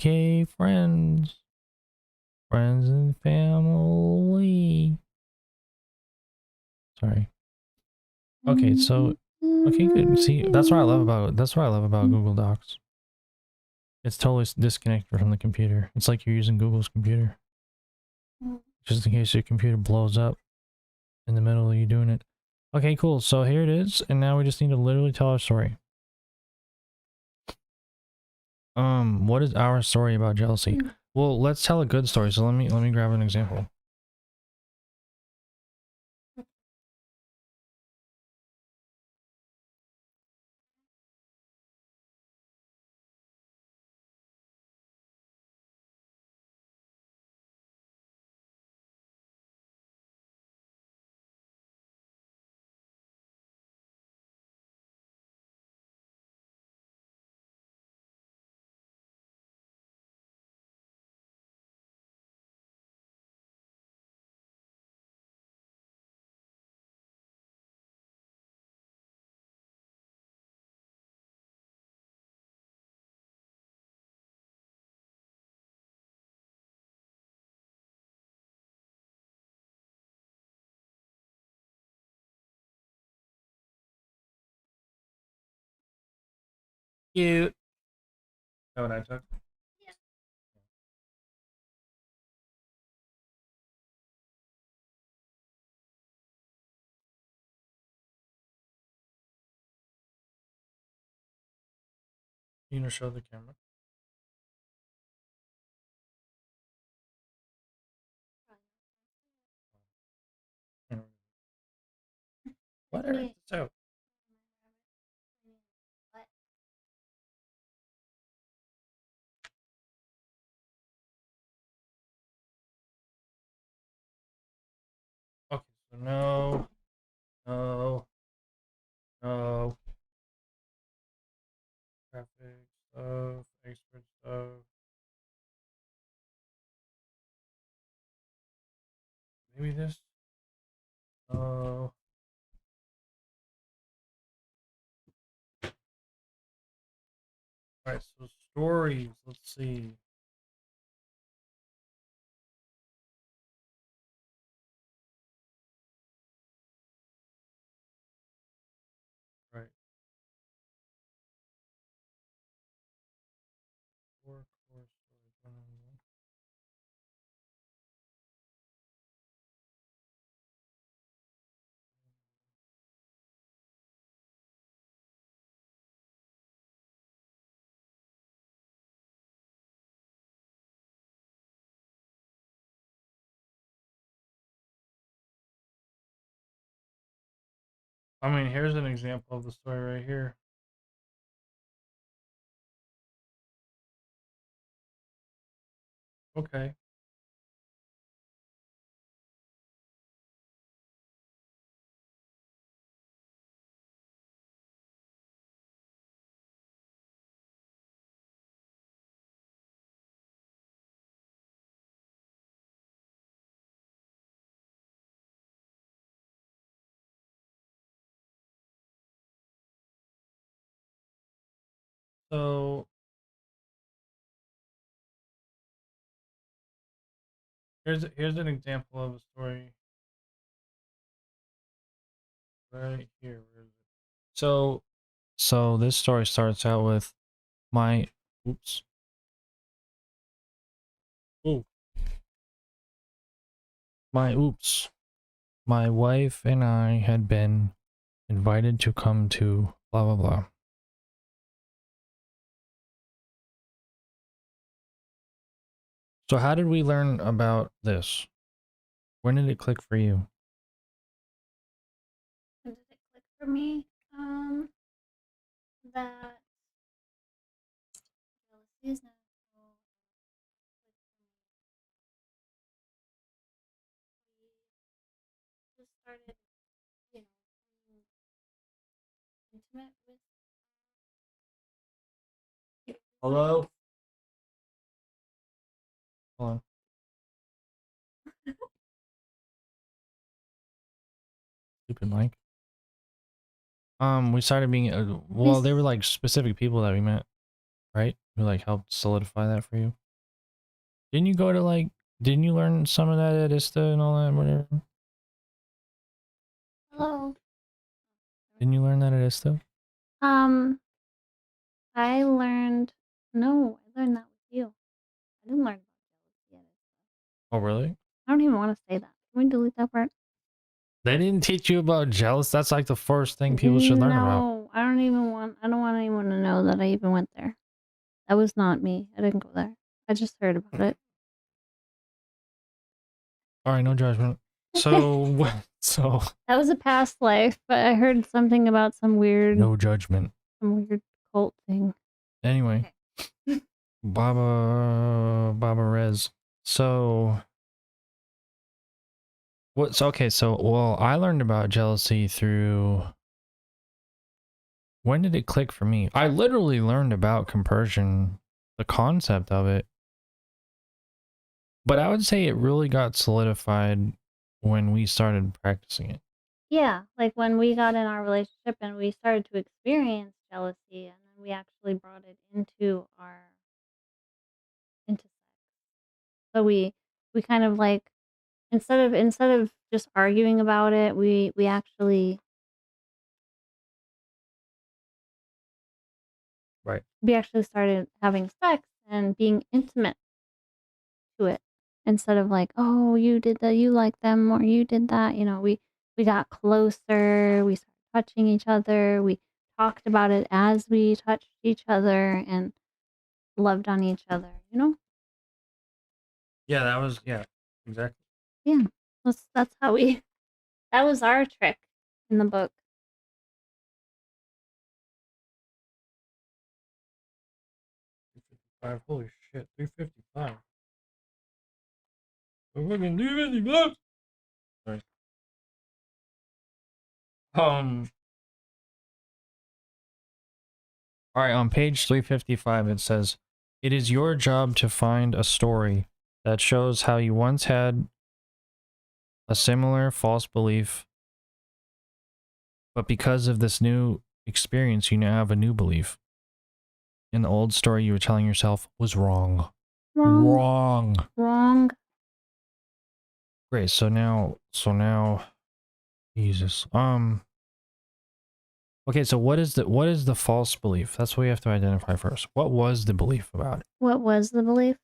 Okay, friends. Friends and family. Sorry. Okay, so okay, good. See, that's what I love about Google Docs. It's totally disconnected from the computer. It's like you're using Google's computer. Just in case your computer blows up in the middle of you doing it. Okay, cool. So here it is, and now we just need to literally tell our story. What is our story about jealousy? Well, let's tell a good story. So let me grab an example. Cute. That what I took? You know, show the camera. What are so? Okay, so no, no, no. Graphic stuff, expert stuff. Maybe this. Oh. Alright, so stories. Let's see. Right. Workhorse. I mean, here's an example of the story right here. Okay. So here's an example of a story right here. Where is it? So this story starts out with my oops. Ooh. My oops. My wife and I had been invited to come to blah blah blah. So how did we learn about this? When did it click for you? When did it click for me? That jealousy is natural. We just started, you know, being intimate with Hello? Hold on. Stupid mic. We started being well, they were like specific people that we met, right? who like helped solidify that for you? Didn't you go to like? Didn't you learn some of that at ISTA and all that, whatever? Hello. Didn't you learn that at ISTA? Um, I learned. No, I learned that with you. I didn't learn about jealousy yet. Oh, really? I don't even want to say that. Can we delete that part? They didn't teach you about jealous. That's like the first thing people should learn about. No, I don't even want. I don't want anyone to know that I even went there. That was not me. I didn't go there. I just heard about it. All right, no judgment. So, so That was a past life, but I heard something about some weird judgment. cult thing. Anyway, Baba Rez. So what's okay? So well, I learned about jealousy through. When did it click for me? I literally learned about compersion, the concept of it. But I would say it really got solidified when we started practicing it. Yeah, like when we got in our relationship and we started to experience jealousy, and then we actually brought it into sex. So we kind of like instead of just arguing about it, we actually Right. we actually started having sex and being intimate to it instead of like, oh, you did that, you like them, or you did that. We got closer, we started touching each other, we talked about it as we touched each other and loved on each other. Yeah, that was exactly. Yeah, that's how we. That was our trick in the book. Holy shit, 355. We're fucking 355. Sorry. All right, on page 355 it says, "It is your job to find a story that shows how you once had a similar false belief, but because of this new experience, you now have a new belief. And the old story you were telling yourself was wrong." Wrong. Wrong. Great. So now, Jesus. Okay. So what is the false belief? That's what we have to identify first. What was the belief about it? What was the belief?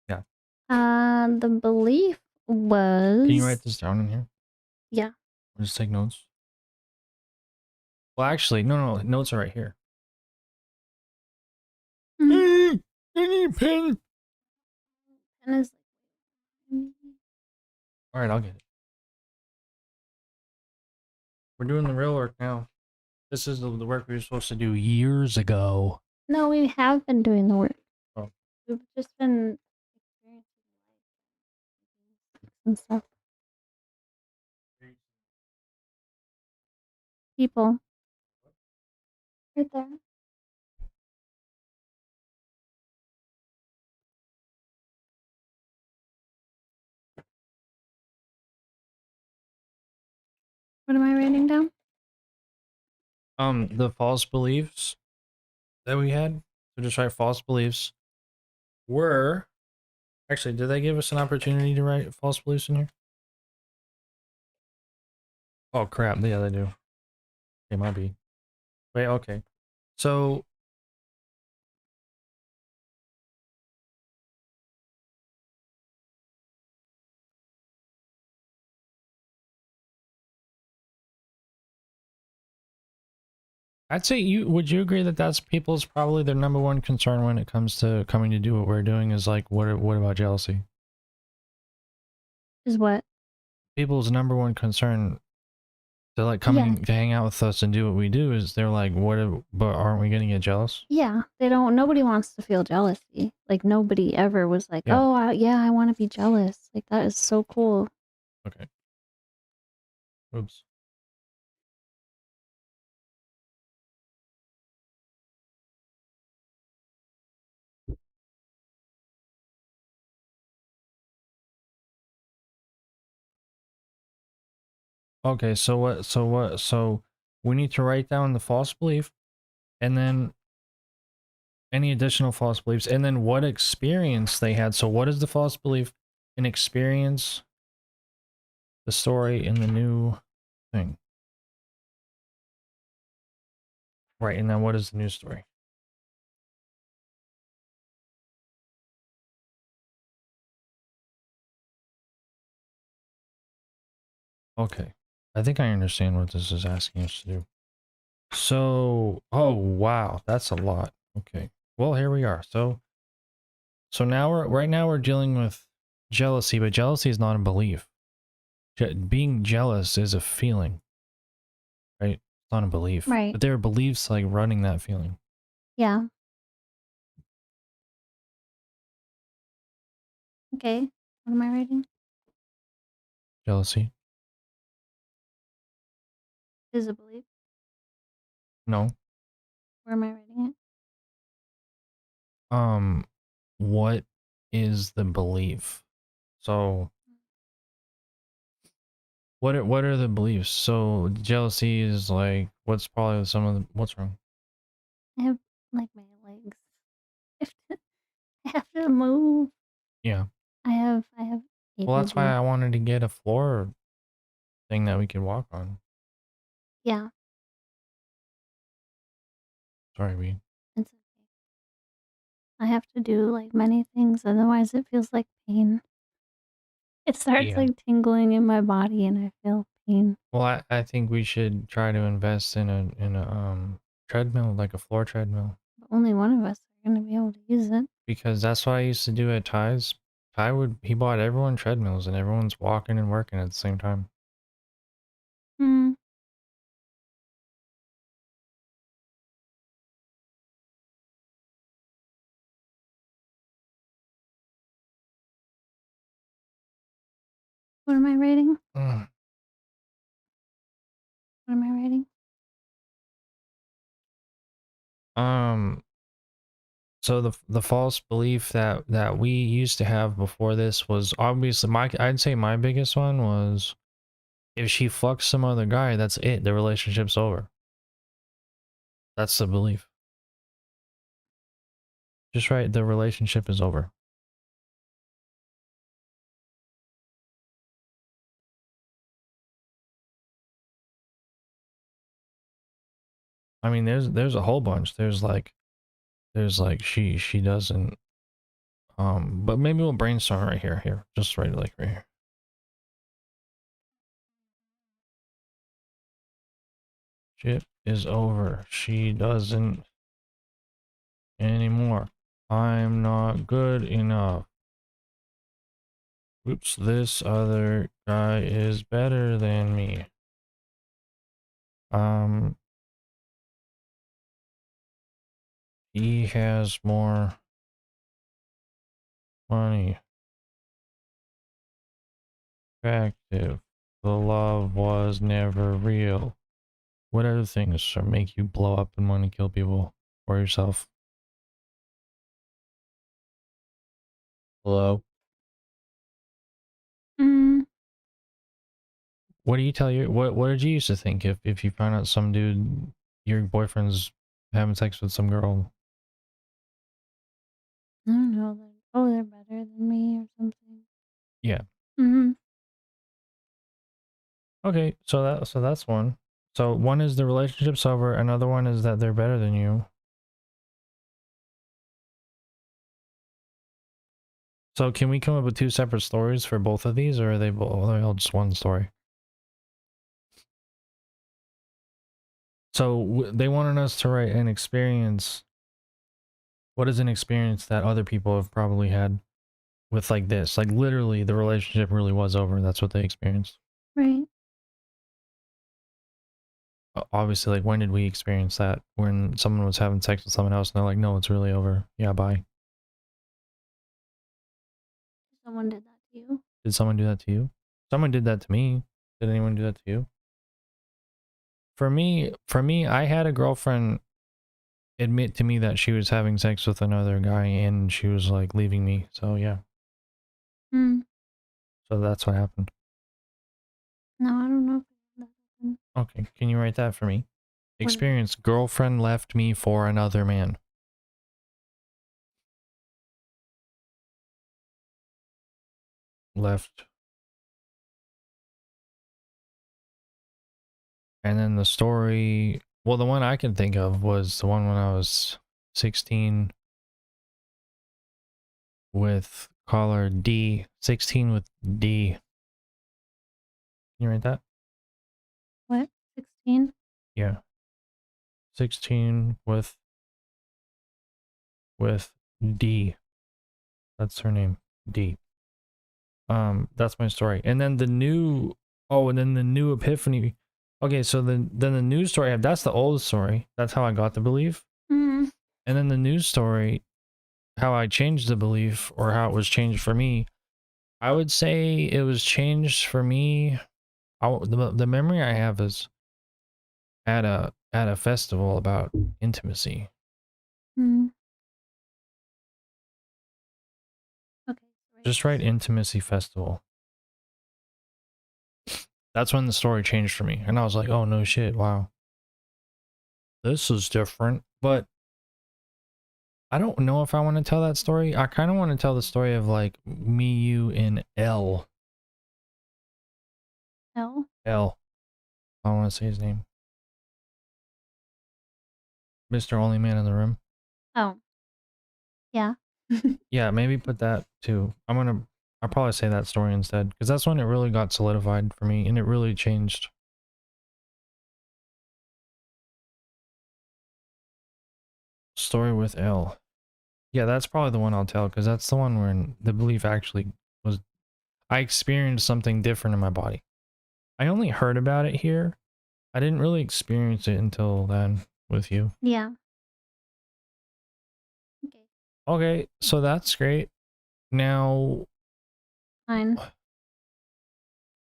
Yeah. The belief was. Can you write this down in here? Yeah. Or just take notes. Well, actually, no. Notes are right here. Mhm. I need a pen. Pen is. All right, I'll get it. We're doing the real work now. This is the work we were supposed to do years ago. No, we have been doing the work. Oh. We've just been experiencing life and stuff. People. Right there. What am I writing down? The false beliefs that we had. So just write false beliefs were. Actually, did they give us an opportunity to write false beliefs in here? Oh crap! Yeah, they do. They might be. Wait, okay. So I'd say would you agree that that's people's probably their number one concern when it comes to coming to do what we're doing is like what about jealousy? Is what? People's number one concern to like coming to hang out with us and do what we do is they're like, but aren't we gonna get jealous? Yeah, they don't. Nobody wants to feel jealousy. Like nobody ever was like, Yeah. "Oh, I want to be jealous." Like that is so cool. Okay. Oops. Okay, so we need to write down the false belief and then Any additional false beliefs, and then what experience they had. So what is the false belief? An experience, the story, in the new thing. Right, and then what is the new story? Okay. I think I understand what this is asking us to do. So, oh wow, that's a lot. Okay. Well, here we are. So now right now we're dealing with jealousy, but jealousy is not a belief. Being jealous is a feeling, right? It's not a belief. Right. But there are beliefs like running that feeling. Yeah. Okay. What am I writing? Jealousy. Is a belief. No. Where am I writing it? What is the belief? So what are the beliefs? So jealousy is like what's probably some of the what's wrong? I have like my legs. I have to, I have to move. Yeah. I have Well, that's why ADD. I wanted to get a floor thing that we could walk on. Yeah, Sorry, we. it's okay. I have to do like many things, otherwise it feels like pain. It starts Yeah. like tingling in my body and I feel pain. Well, I think we should try to invest in a treadmill, like a floor treadmill, But only one of us are gonna be able to use it. because that's what I used to do at Ty's. He bought everyone treadmills and everyone's walking and working at the same time. Hmm. What am I writing? Mm. What am I writing? Um, so the false belief that we used to have before this was obviously I'd say my biggest one was if she fucks some other guy, that's it. The relationship's over. That's the belief. Just right, the relationship is over. I mean, there's a whole bunch. There's like she doesn't but maybe we'll brainstorm right here. Here. Just write it like right here. Shit is over. She doesn't anymore. I'm not good enough. Oops, this other guy is better than me. Um, he has more money. Attractive. The love was never real. What other things make you blow up and want to kill people or yourself? Hello? Hmm. What do you tell your what did you used to think if you found out some dude your boyfriend's having sex with some girl? I don't know. Like, oh, they're better than me or something. Yeah. Hmm. Okay, so that's one. So one is the relationship's over, another one is that they're better than you. So can we come up with two separate stories for both of these, or are they all just one story? So they wanted us to write an experience. What is an experience that other people have probably had with like this? Like literally the relationship really was over. That's what they experienced. Right. Obviously, like when did we experience that? When someone was having sex with someone else and they're like, no, it's really over. Yeah, bye. Someone did that to you. Did someone do that to you? Someone did that to me. Did anyone do that to you? For me, I had a girlfriend admit to me that she was having sex with another guy and she was like leaving me. So yeah. Hmm. So that's what happened. No, I don't know if that happened. Okay, can you write that for me? What is Experience: girlfriend left me for another man. left. And then the story, well, the one I can think of was the one when I was 16 with caller D. 16 with D. Can you write that? What? 16? Yeah. 16 with D. That's her name. D. That's my story. And then the new, oh, and then the new epiphany. Okay, so then the new story, that's the old story. That's how I got the belief. Mm. And then the new story, how I changed the belief, or how it was changed for me, I would say it was changed for me. The memory I have is at a festival about intimacy. Mm. Okay. Just write intimacy festival. That's when the story changed for me, and I was like, oh no shit, wow, this is different. But I don't know if I want to tell that story. I kind of want to tell the story of like me, you, and L. L? L. I don't want to say his name. Mr. Only Man in the Room. Oh. Yeah. Yeah, maybe put that too. I'll probably say that story instead, because that's when it really got solidified for me, and it really changed. Story with L. Yeah, that's probably the one I'll tell, because that's the one where the belief actually was, I experienced something different in my body. I only heard about it here. I didn't really experience it until then with you. Yeah. Okay. Okay, so that's great. Now, Fine.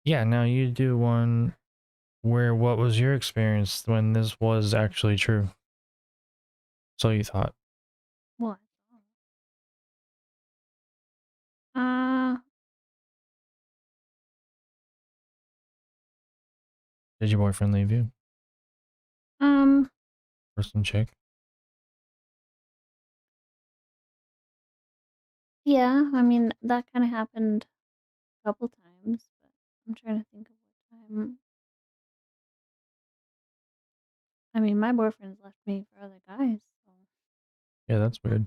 yeah, now you do one where what was your experience when this was actually true? So you thought. What? Uh, Did your boyfriend leave you? um, Person chick? yeah, I mean, that kind of happened a couple times, but I'm trying to think of what time. I mean, my boyfriend's left me for other guys, so Yeah, that's weird.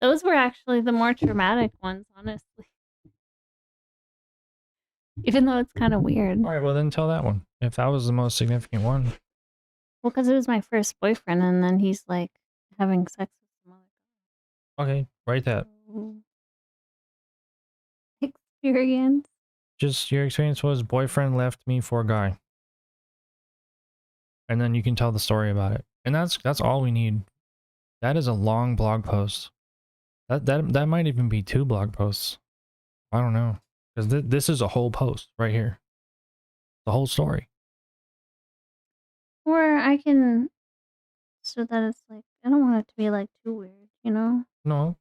those were actually the more traumatic ones, honestly. Even though it's kind of weird. All right, well then tell that one. If that was the most significant one. Well, because it was my first boyfriend, and then he's like having sex with some other Okay, write that. girl. Experience. Just your experience was boyfriend left me for a guy. And then you can tell the story about it. And that's all we need. That is a long blog post. That might even be 2 blog posts. I don't know. Because this is a whole post right here. The whole story. Or I can, so that it's like, I don't want it to be like too weird, you know? No.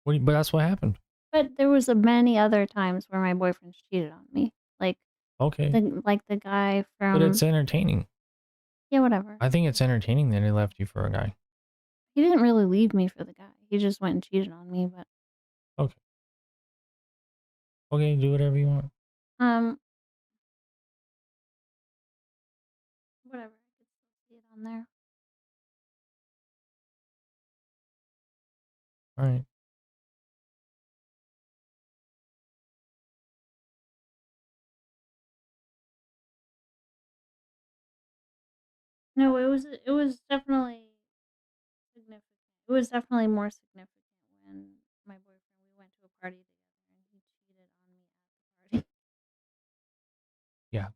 But that's what happened. But there was many other times where my boyfriends cheated on me. Like Okay. the guy from. But it's entertaining. Yeah, whatever. I think it's entertaining that he left you for a guy. He didn't really leave me for the guy. He just went and cheated on me, but Okay. Okay, do whatever you want. whatever. I could still see it on there. All right. No, it was definitely significant. It was definitely more significant when my boyfriend we went to a party together and he cheated on me at the party. Yeah.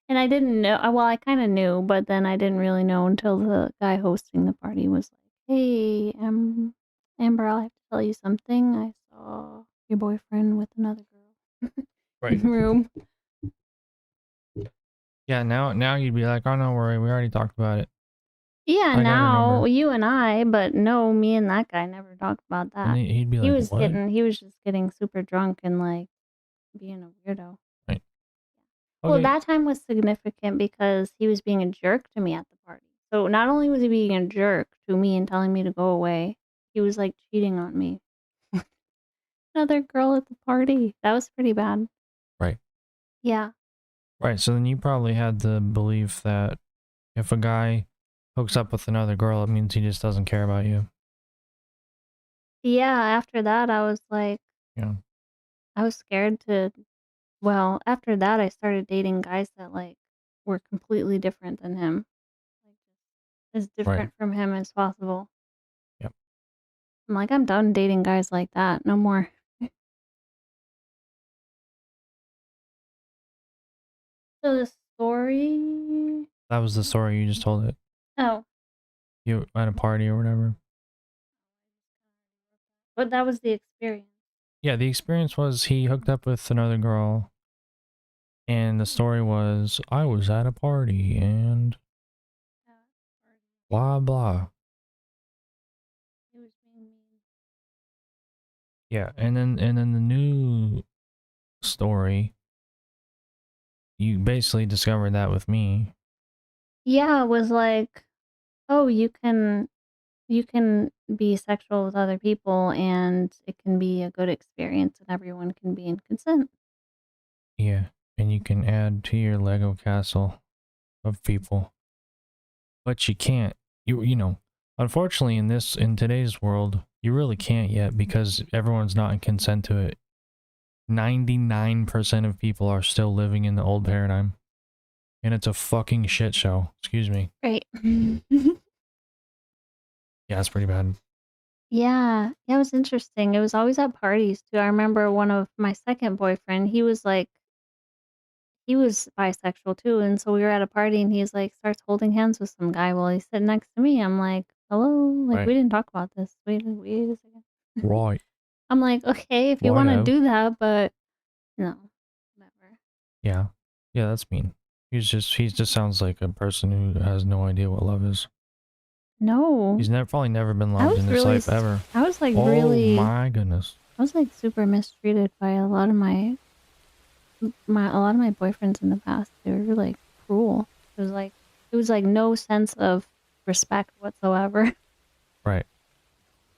And I didn't know. Well, I kind of knew, but then I didn't really know until the guy hosting the party was like, "Hey, Amber, I'll have to tell you something. I saw your boyfriend with another girl Right. in the room." Yeah, now you'd be like, oh no, worry, we already talked about it. Yeah, I gotta now remember. you and I, but no, me and that guy never talked about And that. he'd be He like, was what? he was just getting super drunk and like being a weirdo. Right. Well, Okay. that time was significant because he was being a jerk to me at the party. So not only was he being a jerk to me and telling me to go away, he was like cheating on me. another girl at the party. That was pretty bad. Right. Yeah. Right. So then you probably had the belief that if a guy hooks up with another girl, it means he just doesn't care about you. Yeah, after that, I was like, Yeah. I was scared to. Well, after that, I started dating guys that like were completely different than him, like as Right. different from him as possible. Yep. I'm like, I'm done dating guys like that. No more. So the story. That was the story you just told it. Oh, You at a party or whatever. but that was the experience. Yeah, the experience was he hooked up with another girl, and the story was I was at a party and blah blah. He was being mean. Yeah, and then the new story, you basically discovered that with me. Yeah, it was like, oh, you can be sexual with other people and it can be a good experience and everyone can be in consent. Yeah, and you can add to your Lego castle of people, but you can't. You know, unfortunately in today's world, you really can't yet because everyone's not in consent to it. 99% of people are still living in the old paradigm. And it's a fucking shit show. Excuse me. Right. Yeah, it's pretty bad. Yeah. Yeah, it was interesting. It was always at parties too. I remember one of my second boyfriend, he was like he was bisexual too, and so we were at a party and he's like starts holding hands with some guy while he's sitting next to me. I'm like, "Hello? Like Right. we didn't talk about this. Wait a second." Right. I'm like, "Okay, if you want to Righto. do that, but no. Never." Yeah. Yeah, that's mean. He just sounds like a person who has no idea what love is. No. He's never probably never been I loved was in his really life ever. I was like Oh really my goodness. I was like super mistreated by a lot of my boyfriends in the past. They were like cruel. It was like no sense of respect whatsoever. Right.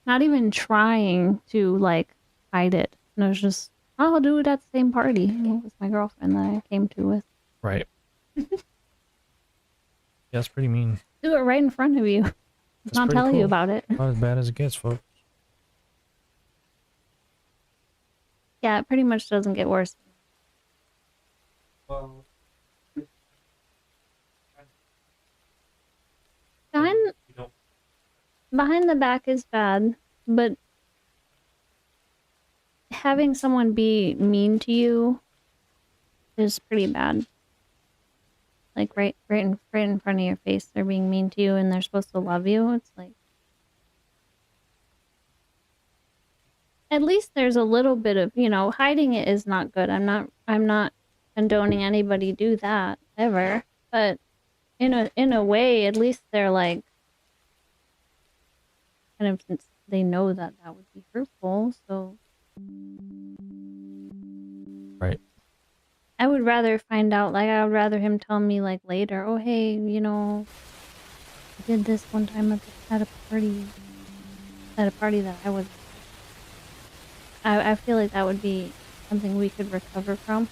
Not even trying to like hide it. And it was just, "Oh, I'll do it at the same party with my girlfriend that I came to with." Right. Yeah, that's pretty mean. Do it right in front of you. That's Not pretty tell you cool. about it. Not as bad as it gets, folks. Yeah, it pretty much doesn't get worse. Well, Behind you don't. behind the back is bad, but having someone be mean to you is pretty bad. Like right in front of your face, they're being mean to you, and they're supposed to love you. It's like at least there's a little bit of hiding it is not good. I'm not condoning anybody do that ever, but in a way, at least they're like kind of since they know that that would be hurtful. So Right. I would rather find out, like, I would rather him tell me, like, later, "Oh, hey, I did this one time at a party that I was." I feel like that would be something we could recover from.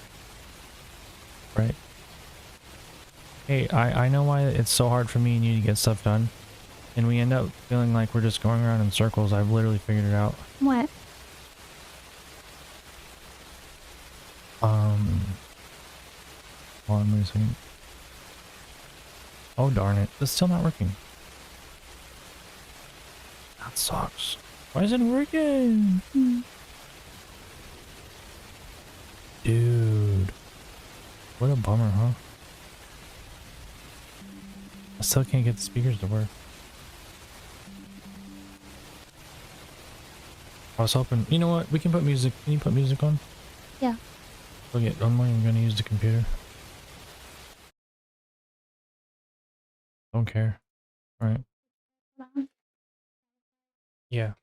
Right. Hey, I know why it's so hard for me and you to get stuff done. And we end up feeling like we're just going around in circles. I've literally figured it out. What? Hold on, wait a second. Oh darn it. It's still not working. That sucks. Why isn't it working? Hmm. Dude. What a bummer, huh? I still can't get the speakers to work. I was hoping, you know what? We can put music. Can you put music on? Yeah. Okay, I'm gonna use the computer. Don't care. Alright. Yeah.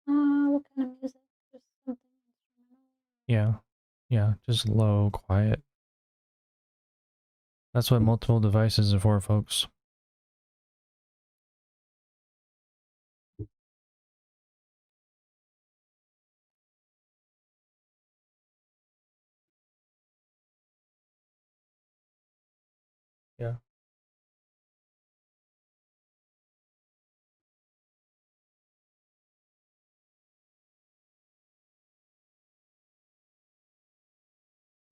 What kind of music? Just something instrumental. Yeah. Yeah. Just low, quiet. That's what multiple devices are for, folks.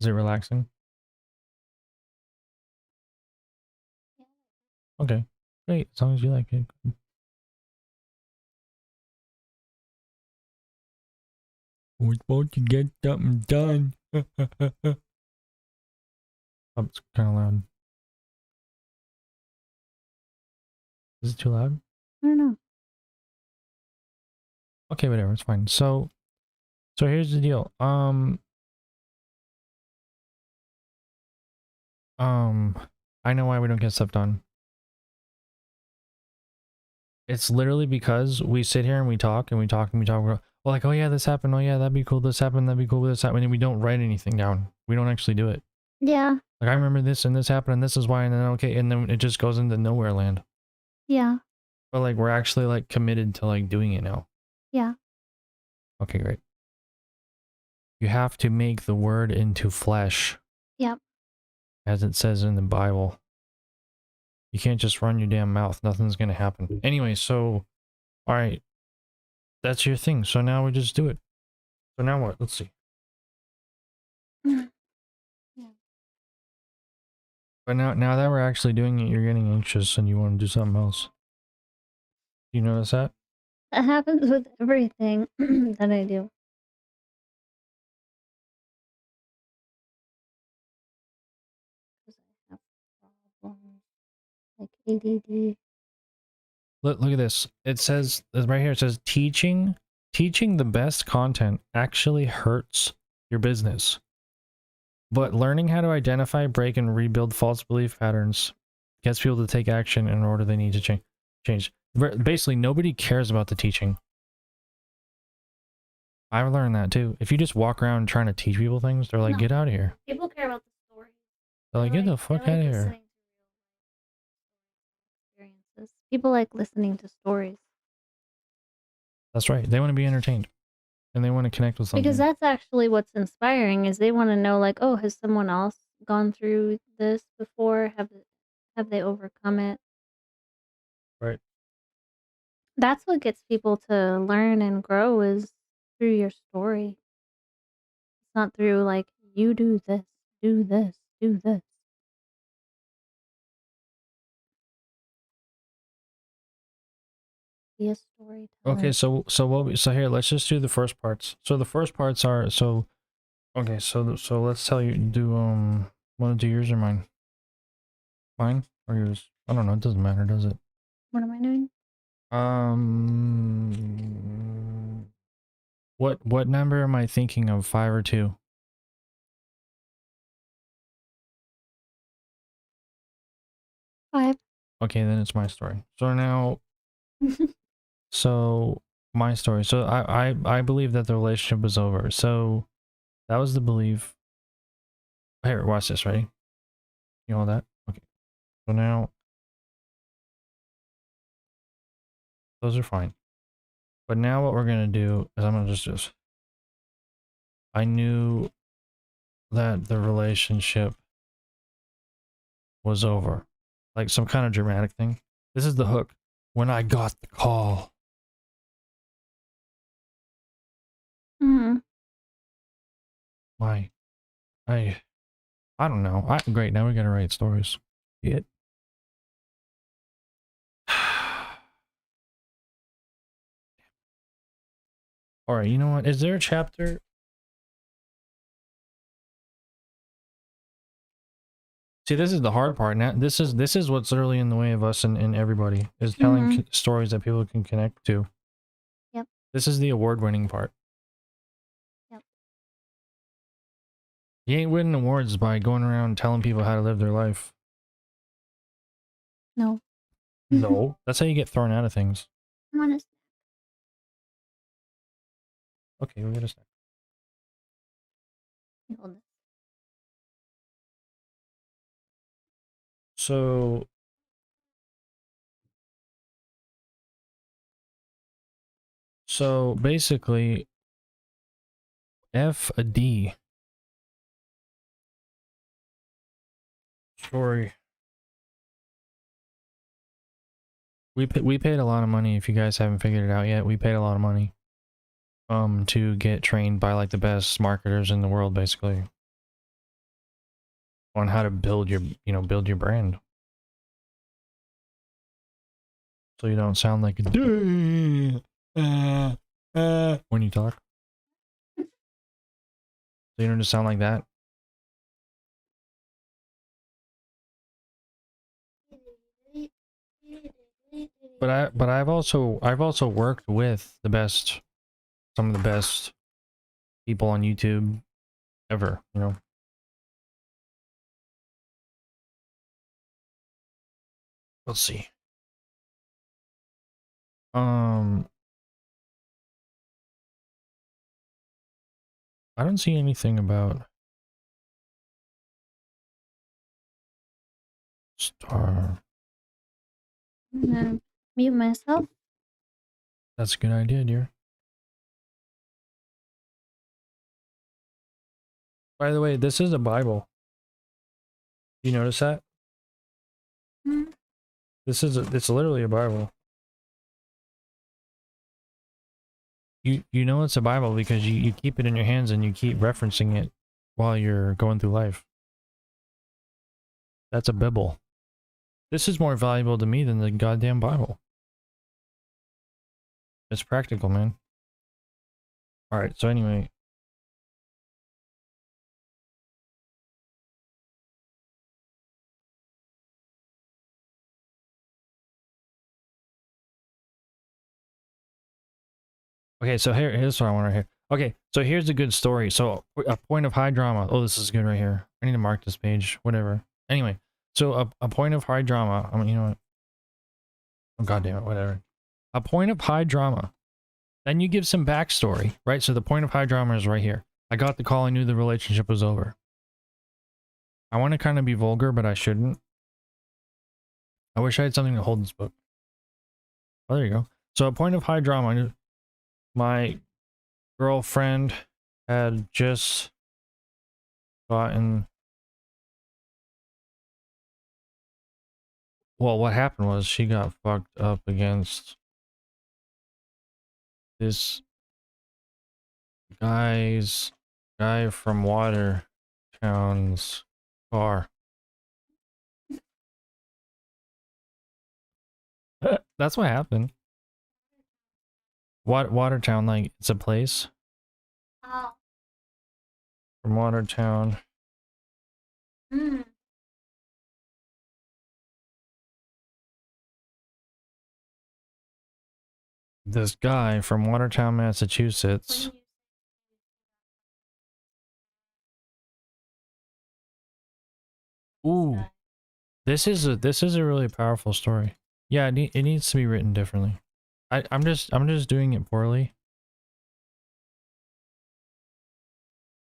Is it relaxing? Okay, great. As long as you like it. We're supposed to get something done. Oh, it's kind of loud. Is it too loud? I don't know. Okay, whatever. It's fine. So here's the deal. I know why we don't get stuff done. It's literally because we sit here and we talk and we talk and we talk. Well, like, oh yeah, this happened. Oh yeah, that'd be cool. This happened. That'd be cool. This happened. And we don't write anything down. We don't actually do it. Yeah. Like, I remember this and this happened and this is why. And then, okay. And then it just goes into nowhere land. Yeah. But like, we're actually like committed to like doing it now. Yeah. Okay, great. You have to make the word into flesh. Yep. As it says in the Bible. You can't just run your damn mouth. Nothing's gonna happen. Anyway, so, alright. That's your thing. So now we just do it. So now what? Let's see. Yeah. But now that we're actually doing it, you're getting anxious and you want to do something else. You notice that? That happens with everything that I do. Because I have problems like ADD. Look at this. It says right here. It says teaching the best content actually hurts your business, but learning how to identify, break, and rebuild false belief patterns gets people to take action in order they need to change. Basically, nobody cares about the teaching. I've learned that too. If you just walk around trying to teach people things, they're like, No. get out of here. People care about the story. They're like, get the fuck out of here. Experiences. People like listening to stories. That's right. They want to be entertained. And they want to connect with something. Because that's actually what's inspiring is they want to know like, oh, has someone else gone through this before? Have they overcome it? Right. That's what gets people to learn and grow is through your story. It's not through like you do this, do this, do this. Be a storyteller. Okay, so here, let's just do the first parts. So the first parts are okay, so let's tell you want to do yours or mine? Mine or yours? I don't know, it doesn't matter, does it? What am I doing? What number am I thinking of, 5 or 2? 5. Okay, then it's my story. So now so my story. So I believe that the relationship was over. So that was the belief. Here, watch this, ready? You know that? Okay. So now those are fine. But now what we're gonna do is I'm gonna just I knew that the relationship was over. Like some kind of dramatic thing. This is the hook. When I got the call. Mm-hmm. Why? I don't know. Great, now we gotta write stories. It. Alright, you know what? Is there a chapter? See, this is the hard part. Now, this is what's literally in the way of us and everybody, is telling stories that people can connect to. Yep. This is the award-winning part. Yep. You ain't winning awards by going around telling people how to live their life. No. No. That's how you get thrown out of things. I want to. Okay, we'll get a snack. Hold it. So basically, F a D. Story. We paid a lot of money. If you guys haven't figured it out yet, we paid a lot of money. To get trained by like the best marketers in the world, basically. on how to build your, build your brand. So you don't sound like a when you talk. So you don't just sound like that. But I've also worked with some of the best people on YouTube ever, Let's see. I don't see anything about Star. I'm gonna mute myself. That's a good idea, dear. By the way, this is a Bible. You notice that? Mm. It's literally a Bible. You know it's a Bible because you keep it in your hands and you keep referencing it while you're going through life. That's a Bible. This is more valuable to me than the goddamn Bible. It's practical, man. Alright, so anyway. Okay, so here's what I want to hear. Okay, so here's a good story. So a point of high drama. Oh, this is good right here. I need to mark this page. Whatever. Anyway, so a point of high drama. I mean, you know what? Oh, God damn it, whatever. A point of high drama. Then you give some backstory, right? So the point of high drama is right here. I got the call, I knew the relationship was over. I want to kind of be vulgar, but I shouldn't. I wish I had something to hold this book. Oh, there you go. So a point of high drama. My girlfriend had just gotten... Well, what happened was she got fucked up against this guy from Watertown's car. That's what happened. Watertown, like, it's a place. Oh. From Watertown. Mm. This guy from Watertown, Massachusetts. Ooh, this is a really powerful story. Yeah, it needs to be written differently. I'm just doing it poorly.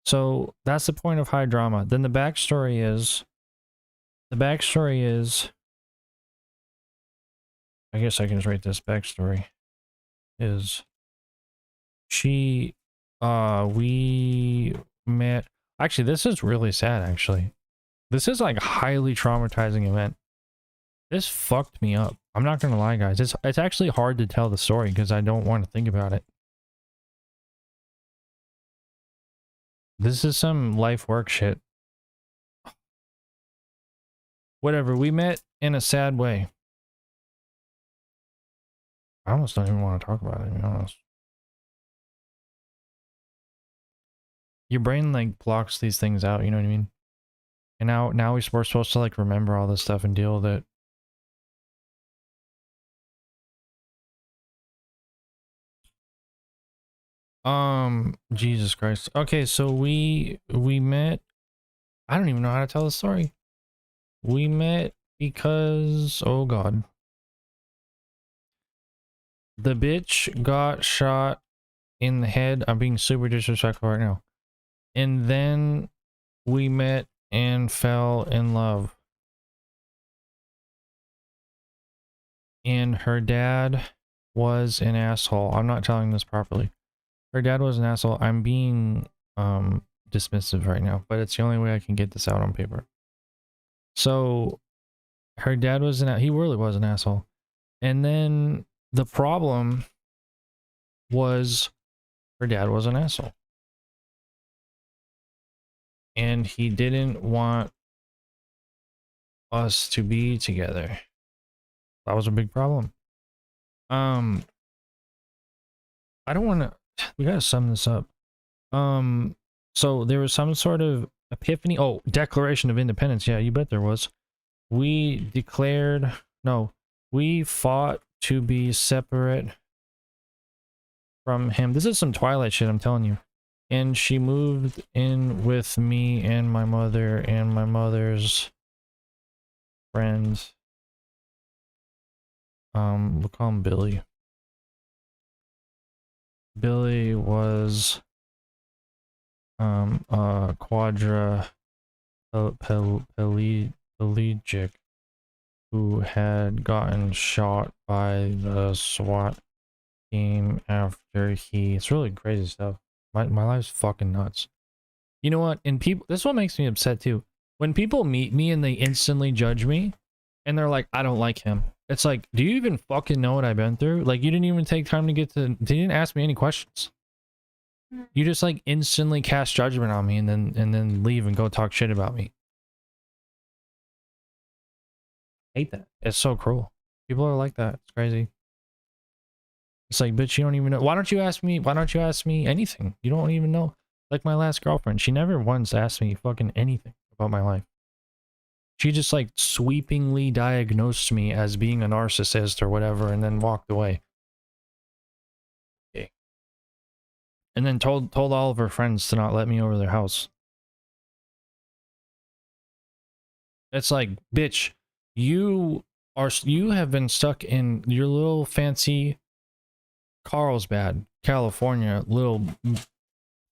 So that's the point of high drama. Then the backstory is, I guess I can just write this backstory. Is she, we met. Actually, this is really sad. Actually, this is like a highly traumatizing event. This fucked me up. I'm not gonna lie, guys. It's actually hard to tell the story because I don't want to think about it. This is some life work shit. Whatever. We met in a sad way. I almost don't even want to talk about it, to be honest. Your brain like blocks these things out, you know what I mean? And now we're supposed to like remember all this stuff and deal with it. Jesus Christ. Okay, so we met. I don't even know how to tell the story. We met because, oh God. The bitch got shot in the head. I'm being super disrespectful right now. And then we met and fell in love. And her dad was an asshole. I'm not telling this properly. Her dad was an asshole. I'm being dismissive right now, but it's the only way I can get this out on paper. So her dad was he really was an asshole. And then the problem was her dad was an asshole. And he didn't want us to be together. That was a big problem. I don't want to. We gotta sum this up. So there was some sort of epiphany. Oh, Declaration of Independence. Yeah, you bet there was. We declared. No, we fought to be separate from him. This is some Twilight shit, I'm telling you. And she moved in with me and my mother's friend. We'll call him Billy. Billy was quadriplegic who had gotten shot by the SWAT team after he. It's really crazy stuff. My life's fucking nuts. You know what? And people, this is what makes me upset too. When people meet me and they instantly judge me, and they're like, I don't like him. It's like, do you even fucking know what I've been through? Like, you didn't even take time to get to. You didn't ask me any questions. You just like instantly cast judgment on me and then leave and go talk shit about me. I hate that. It's so cruel. People are like that. It's crazy. It's like, bitch, you don't even know. Why don't you ask me? Why don't you ask me anything? You don't even know. Like my last girlfriend, she never once asked me fucking anything about my life. She just like sweepingly diagnosed me as being a narcissist or whatever and then walked away. Okay. And then told all of her friends to not let me over their house. It's like, bitch, you have been stuck in your little fancy Carlsbad, California little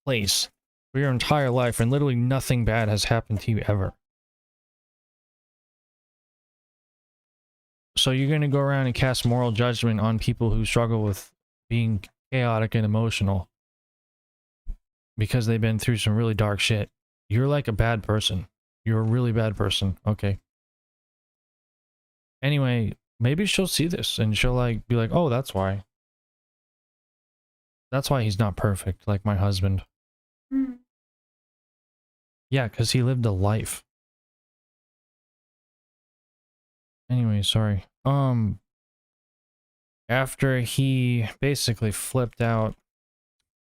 place for your entire life, and literally nothing bad has happened to you ever. So you're gonna go around and cast moral judgment on people who struggle with being chaotic and emotional because they've been through some really dark shit. You're like a bad person. You're a really bad person. Okay. Anyway, maybe she'll see this and she'll like be like, oh, that's why. That's why he's not perfect, like my husband. Mm. Yeah, because he lived a life. Anyway, sorry. After he basically flipped out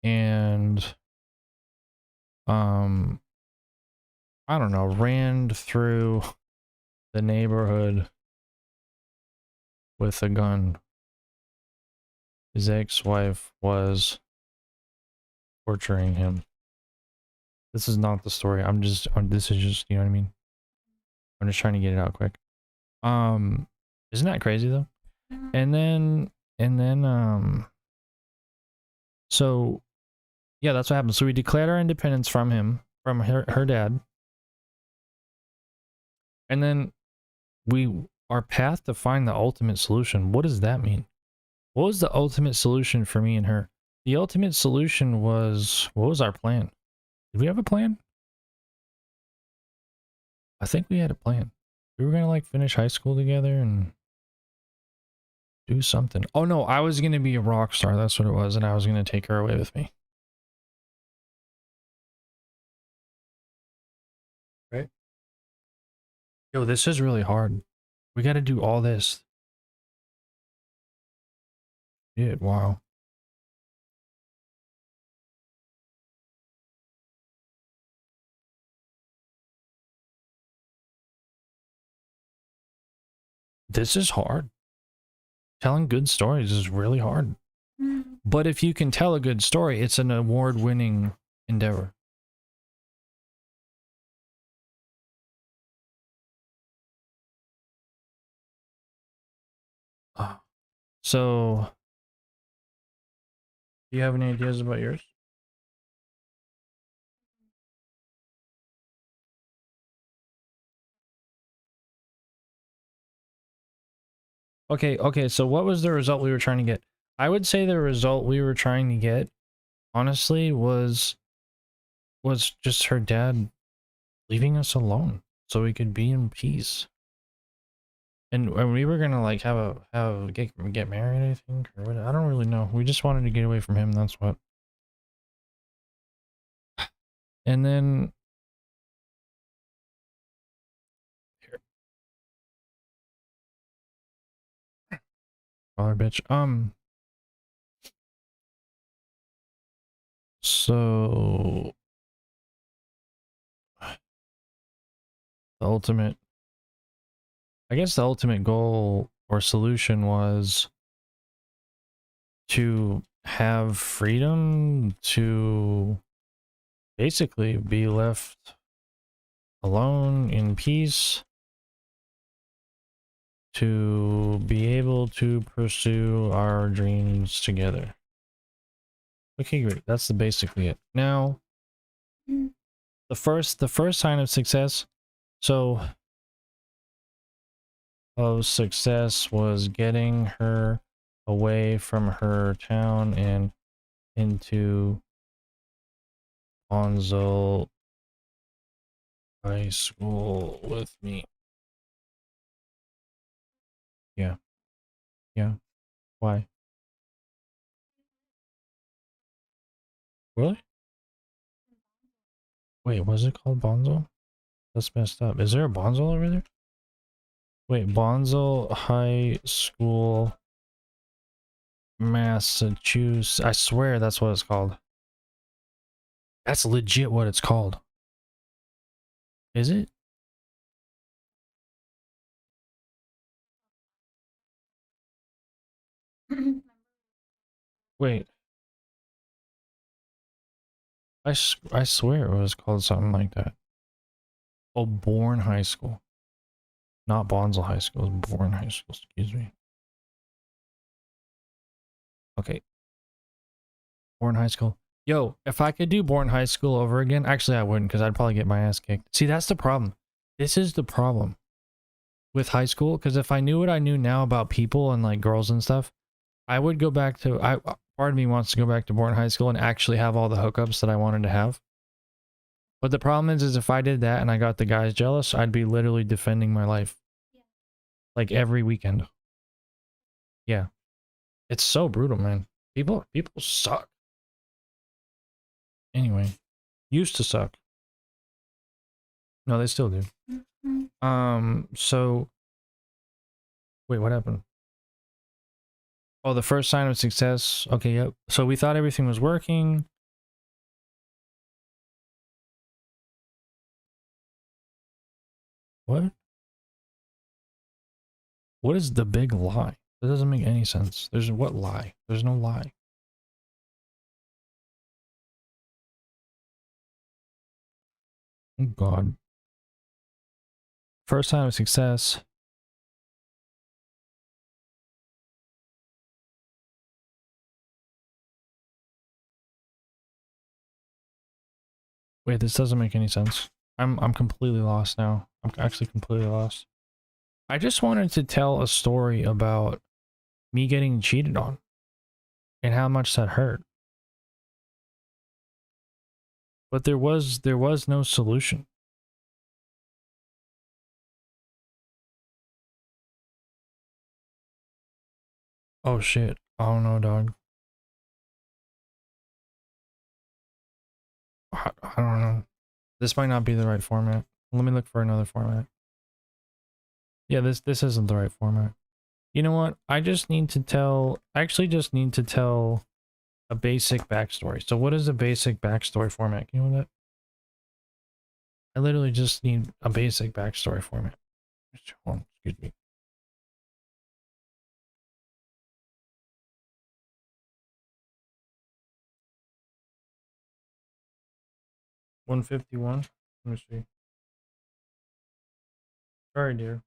and I don't know, ran through the neighborhood with a gun. His ex-wife was torturing him. This is not the story. This is just, you know what I mean? I'm just trying to get it out quick. Isn't that crazy though? And then, so yeah, that's what happened. So we declared our independence from him, from her dad. And then our path to find the ultimate solution. What does that mean? What was the ultimate solution for me and her? The ultimate solution was, what was our plan? Did we have a plan? I think we had a plan. We were gonna like finish high school together and do something. Oh no, I was gonna be a rock star. That's what it was, and I was gonna take her away with me. Right? Yo, this is really hard. We gotta do all this. Yeah, wow. This is hard. Telling good stories is really hard. But if you can tell a good story, it's an award-winning endeavor. So, do you have any ideas about yours? Okay, so what was the result we were trying to get? I would say the result we were trying to get, honestly, was just her dad leaving us alone so we could be in peace. And we were gonna like get married, I think, or what, I don't really know. We just wanted to get away from him, that's what. And then Call her bitch. So the ultimate, I guess the ultimate goal or solution was to have freedom to basically be left alone in peace, to be able to pursue our dreams together. Okay, great. That's basically it. Now, the first sign of success. So, of success was getting her away from her town and into Bonzo High School with me. Yeah. Yeah. Why? Really? Wait, was it called Bonzo? That's messed up. Is there a Bonzo over there? Wait, Bonzo High School, Massachusetts. I swear that's what it's called. That's legit what it's called. Is it? Wait, I swear it was called something like that. Oh, Bourne High School. Not Bonzo High School, it's Bourne High School, excuse me. Okay. Bourne High School. Yo, if I could do Bourne High School over again, actually I wouldn't because I'd probably get my ass kicked. See, that's the problem. This is the problem with high school, because if I knew what I knew now about people and like girls and stuff, I would go back to, part of me wants to go back to Bourne High School and actually have all the hookups that I wanted to have. But the problem is if I did that and I got the guys jealous, I'd be literally defending my life. Like every weekend. Yeah. It's so brutal, man. People suck. Anyway, used to suck. No, they still do. So wait, what happened? Oh, the first sign of success. Okay, yep. So we thought everything was working. What? What is the big lie? That doesn't make any sense. There's what lie? There's no lie. Oh God. First sign of success. Wait, this doesn't make any sense. I'm completely lost now. I'm actually completely lost. I just wanted to tell a story about me getting cheated on and how much that hurt. But there was no solution. Oh shit. I don't know, dog. I don't know. This might not be the right format. Let me look for another format. Yeah, this isn't the right format. You know what? I actually just need to tell a basic backstory. So what is a basic backstory format? You know what? I literally just need a basic backstory format. Hold on, excuse me. $151. Let me see. Sorry, dear.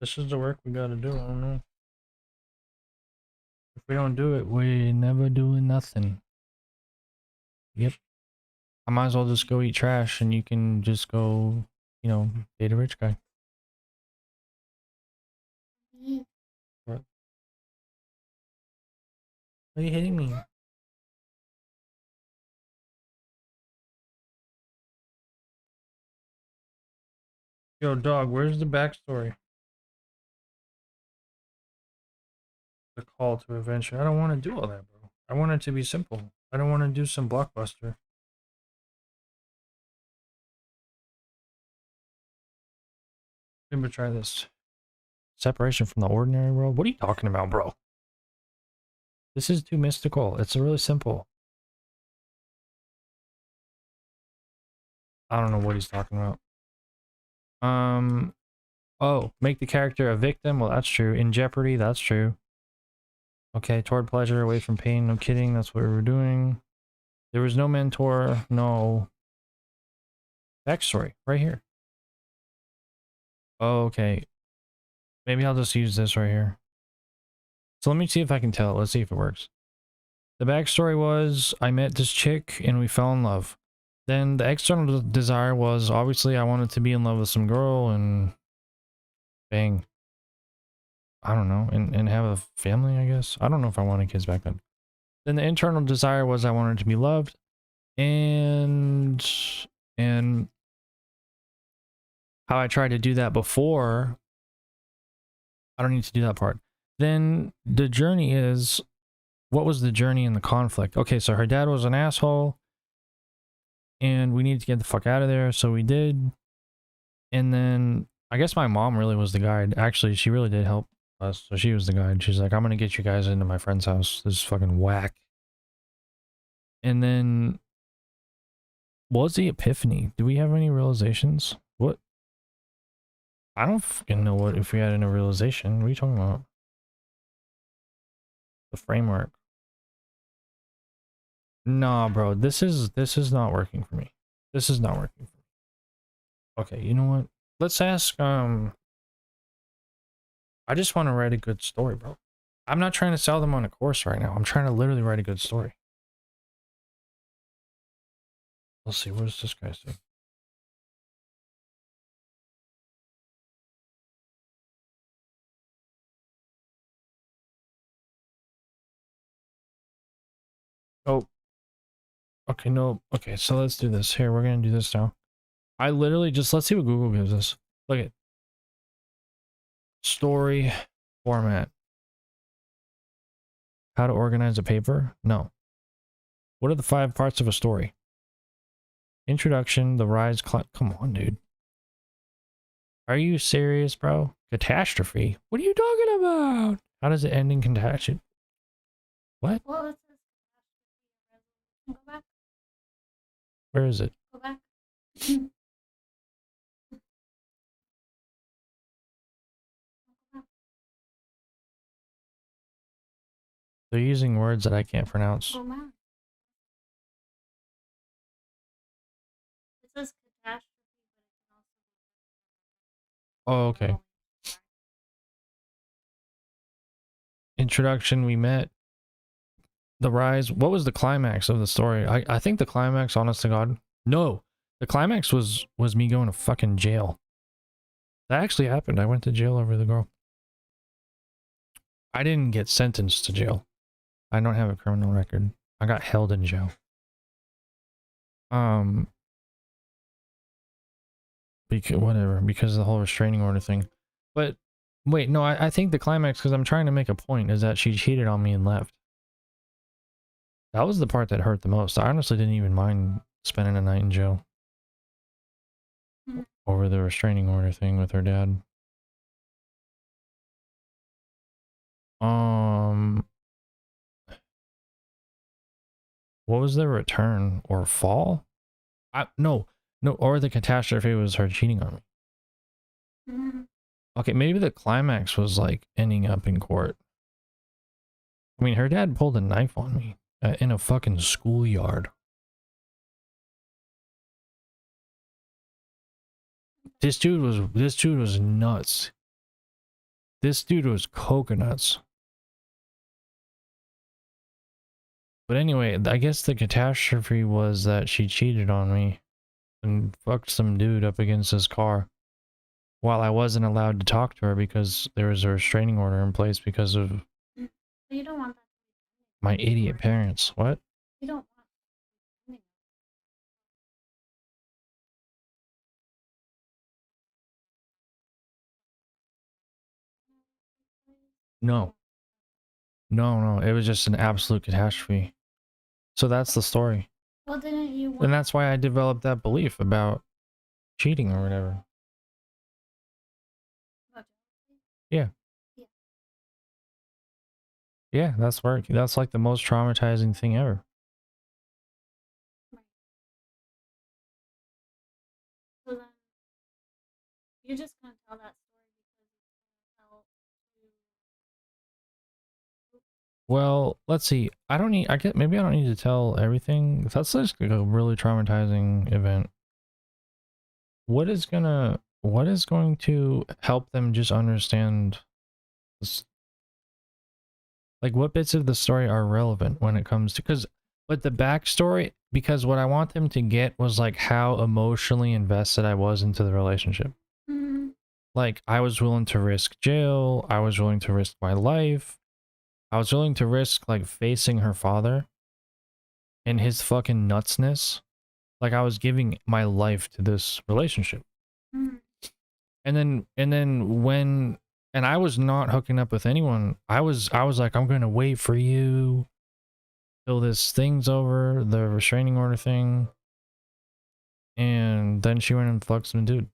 This is the work we gotta do. I don't know. If we don't do it, we never doing nothing. Yep. I might as well just go eat trash and you can just go, you know, date a rich guy. What? Why are you hitting me? Yo, dog, where's the backstory? The call to adventure. I don't want to do all that, bro. I want it to be simple. I don't want to do some blockbuster. Let me try this. Separation from the ordinary world? What are you talking about, bro? This is too mystical. It's really simple. I don't know what he's talking about. Oh, make the character a victim? Well, that's true. In jeopardy? That's true. Okay, toward pleasure, away from pain. No kidding, that's what we were doing. There was no mentor, no... Backstory, right here. Oh, okay. Maybe I'll just use this right here. So let me see if I can tell. Let's see if it works. The backstory was, I met this chick and we fell in love. Then the external desire was, obviously I wanted to be in love with some girl and... Bang. I don't know, and have a family, I guess. I don't know if I wanted kids back then. Then the internal desire was I wanted to be loved, and how I tried to do that before. I don't need to do that part. Then the journey is, what was the journey and the conflict? Okay, so her dad was an asshole, and we needed to get the fuck out of there, so we did. And then I guess my mom really was the guide. Actually, she really did help us, so she was the guide. She's like, I'm gonna get you guys into my friend's house. This is fucking whack. And then, what was the epiphany? Do we have any realizations? What? I don't fucking know what if we had any realization. What are you talking about? The framework. Nah, bro. This is not working for me. This is not working for me. Okay, you know what? Let's ask, I just want to write a good story, bro. I'm not trying to sell them on a course right now. I'm trying to literally write a good story. Let's see, what does this guy say? Oh. Okay, no. Okay, so let's do this. Here, we're gonna do this now. I literally just, let's see what Google gives us. Look at story format. How to organize a paper? No. What are the 5 parts of a story? Introduction, the rise, come on, dude. Are you serious, bro? Catastrophe? What are you talking about? How does it end in catastrophe? What? Well, it says go back. Where is it? Go back. They're using words that I can't pronounce. Oh, man. It says catastrophe, but it can also Oh, okay. Introduction, we met. The rise. What was the climax of the story? I think the climax, honest to God. No. The climax was me going to fucking jail. That actually happened. I went to jail over the girl. I didn't get sentenced to jail. I don't have a criminal record. I got held in jail. Because whatever, because of the whole restraining order thing. But wait, no, I think the climax, because I'm trying to make a point, is that she cheated on me and left. That was the part that hurt the most. I honestly didn't even mind spending a night in jail over the restraining order thing with her dad. What was the return or fall? No, or the catastrophe was her cheating on me. Okay, maybe the climax was like ending up in court. I mean, her dad pulled a knife on me in a fucking schoolyard. This dude was nuts. This dude was coconuts. But anyway, I guess the catastrophe was that she cheated on me and fucked some dude up against his car while I wasn't allowed to talk to her because there was a restraining order in place because of you don't want that my idiot parents. What? You don't want No. No, it was just an absolute catastrophe. So that's the story. Well, didn't you want... And that's why I developed that belief about cheating or whatever. Yeah. Yeah. Yeah, that's work. That's like the most traumatizing thing ever. Right. So then you just gonna tell that story because it's gonna help to. Well, let's see. I don't need. I get. Maybe I don't need to tell everything. That's just like a really traumatizing event. What is gonna? What is going to help them just understand this? Like, what bits of the story are relevant when it comes to? But the backstory, because what I want them to get was like how emotionally invested I was into the relationship. Mm-hmm. Like, I was willing to risk jail. I was willing to risk my life. I was willing to risk like facing her father and his fucking nutsness. Like, I was giving my life to this relationship. Mm-hmm. And then when and I was not hooking up with anyone. I was like, I'm gonna wait for you till this thing's over, the restraining order thing. And then she went and fucked some dude.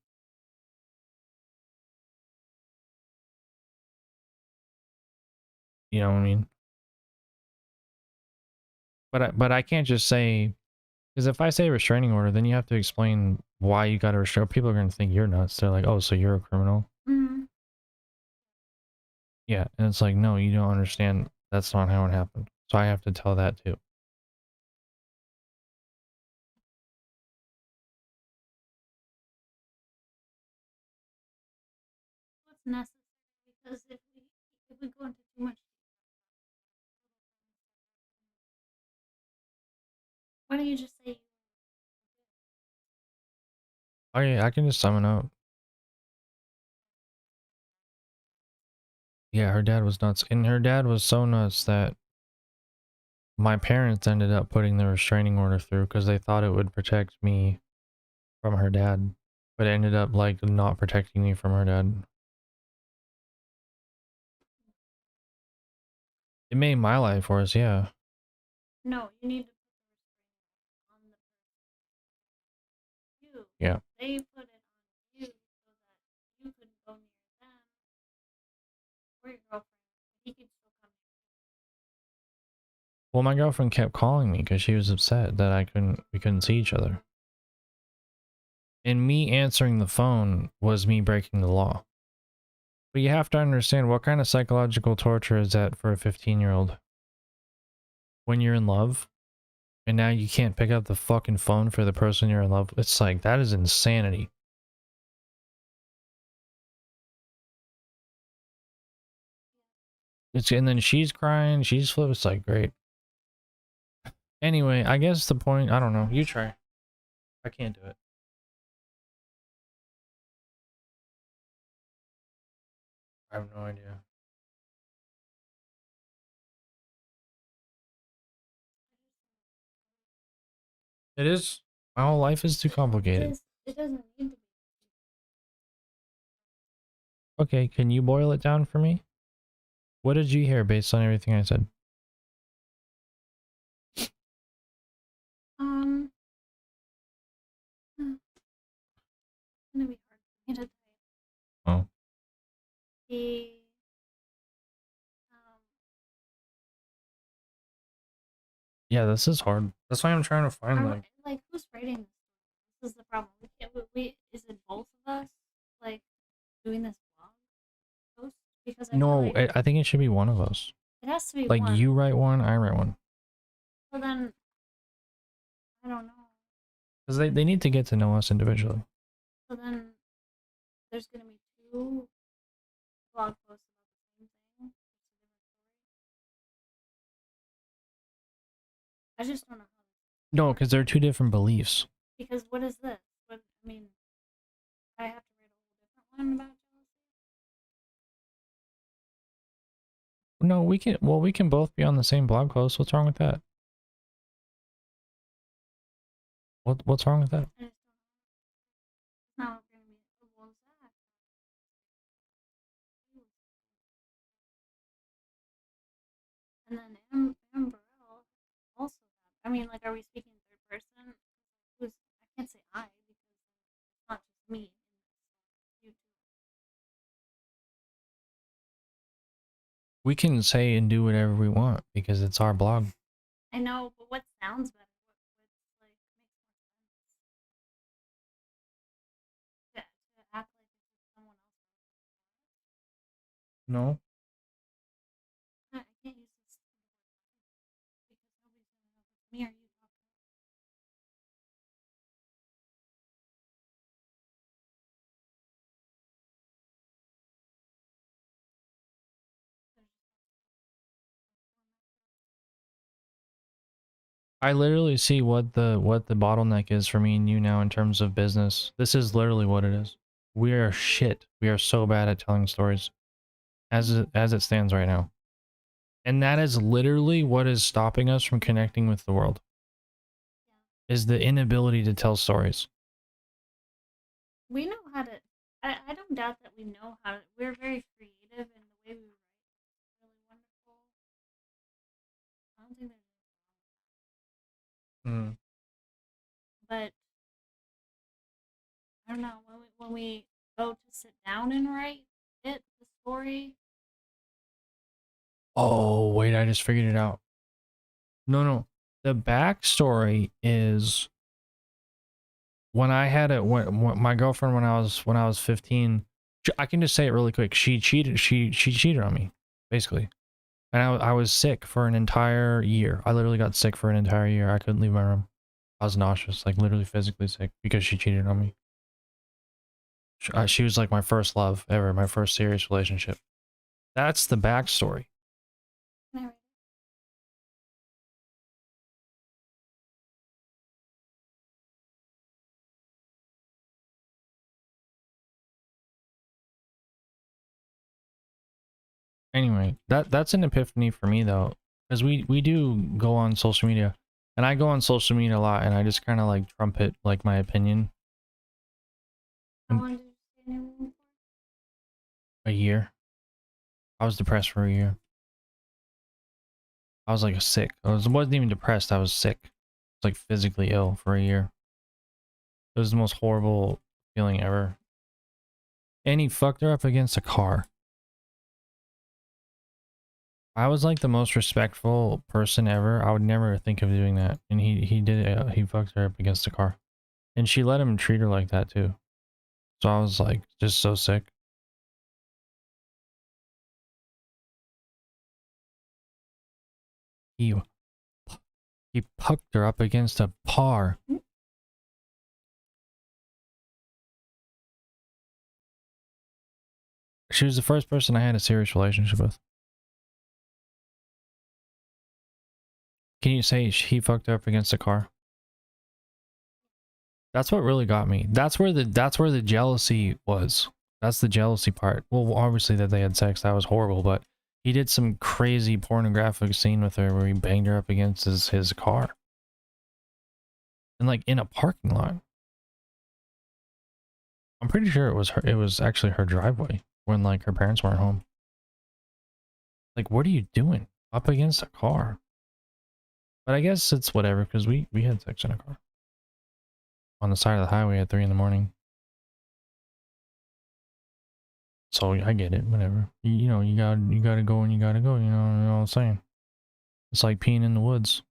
You know what I mean? But I can't just say, because if I say restraining order, then you have to explain why you got to restrain. People are gonna think you're nuts. They're like, oh, so you're a criminal? Mm-hmm. Yeah, and it's like, no, you don't understand. That's not how it happened. So I have to tell that too. What's necessary because if we go into too much why don't you just say I can just summon up. Yeah, her dad was nuts, and her dad was so nuts that my parents ended up putting the restraining order through because they thought it would protect me from her dad, but it ended up like not protecting me from her dad. It made my life worse. Yeah. no, you need to put the restraining on the person you. Yeah. They put it on you so that you couldn't go near them or your girlfriend. He could still come Well, my girlfriend kept calling me because she was upset that we couldn't see each other. And me answering the phone was me breaking the law. But you have to understand, what kind of psychological torture is that for a 15-year-old? When you're in love and now you can't pick up the fucking phone for the person you're in love with. It's like, that is insanity. And then she's crying, she's flipped. It's like, great. Anyway, I guess the point, I don't know. You try. I can't do it. I have no idea. It is. My whole life is too complicated. it doesn't need to be. Okay, can you boil it down for me? What did you hear based on everything I said? It's gonna be hard for me to tell Oh. the um Yeah, this is hard. That's why I'm trying to find like who's writing this? This is the problem. We can't. We is it both of us like doing this blog post because I feel No, like I think it should be one of us. it has to be Like, one. you write one, I write one. So then I don't know. Because they need to get to know us individually. So then there's gonna be two blog posts about the same thing. It's a different story. I just don't know how. No, because they're two different beliefs. Because what is this? What I mean, I have to write a whole different one about jealousy. No, we can both be on the same blog post. What's wrong with that? What's wrong with that? I just don't know. It's not gonna be. Well, Zach. And then Amber also that. I mean, like, are we speaking third person? Who's I can't say I because it's not just me in this. You too. We can say and do whatever we want because it's our blog. I know, but what sounds better? What's like makes more sense to act like it's someone else? No. I can't use this because nobody's gonna know if it's me or you talking. I literally see what the bottleneck is for me and you now in terms of business. This is literally what it is. We are shit. We are so bad at telling stories as it stands right now. And that is literally what is stopping us from connecting with the world. Yeah. Is the inability to tell stories. We know how to. I don't doubt that we know how to. We're very creative in the way we write. It's really wonderful. I don't think there's Mm. but I don't know when we go to sit down and write the story. Oh, wait, I just figured it out. No. The backstory is when I had it when my girlfriend when I was 15, I can just say it really quick. She cheated on me, basically. And I was sick for an entire year. I literally got sick for an entire year. I couldn't leave my room. I was nauseous, like literally physically sick because she cheated on me. She was like my first love ever, my first serious relationship. That's the backstory. Can I write it? Anyway, that's an epiphany for me though, because we do go on social media, and I go on social media a lot, and I just kind of like trumpet like my opinion. How long did you stay in your room for? A year. I was depressed for a year. I was like sick. Wasn't even depressed. I was sick. I was like physically ill for a year. It was the most horrible feeling ever. And he fucked her up against a car. I was like the most respectful person ever. I would never think of doing that. And he did it. He fucked her up against a car. And she let him treat her like that too. So I was like just so sick. He pucked her up against a car. She was the first person I had a serious relationship with. Can you say he fucked her up against a car? That's what really got me. That's where the jealousy was. That's the jealousy part. Well, obviously that they had sex, that was horrible, but he did some crazy pornographic scene with her where he banged her up against his car. And like in a parking lot. I'm pretty sure it was actually her driveway when like her parents weren't home. Like, what are you doing? Up against a car. But I guess it's whatever, because we had sex in a car. On the side of the highway at 3 in the morning. So I get it, whatever. You know, you gotta go and you gotta go, you know what I'm saying? It's like peeing in the woods.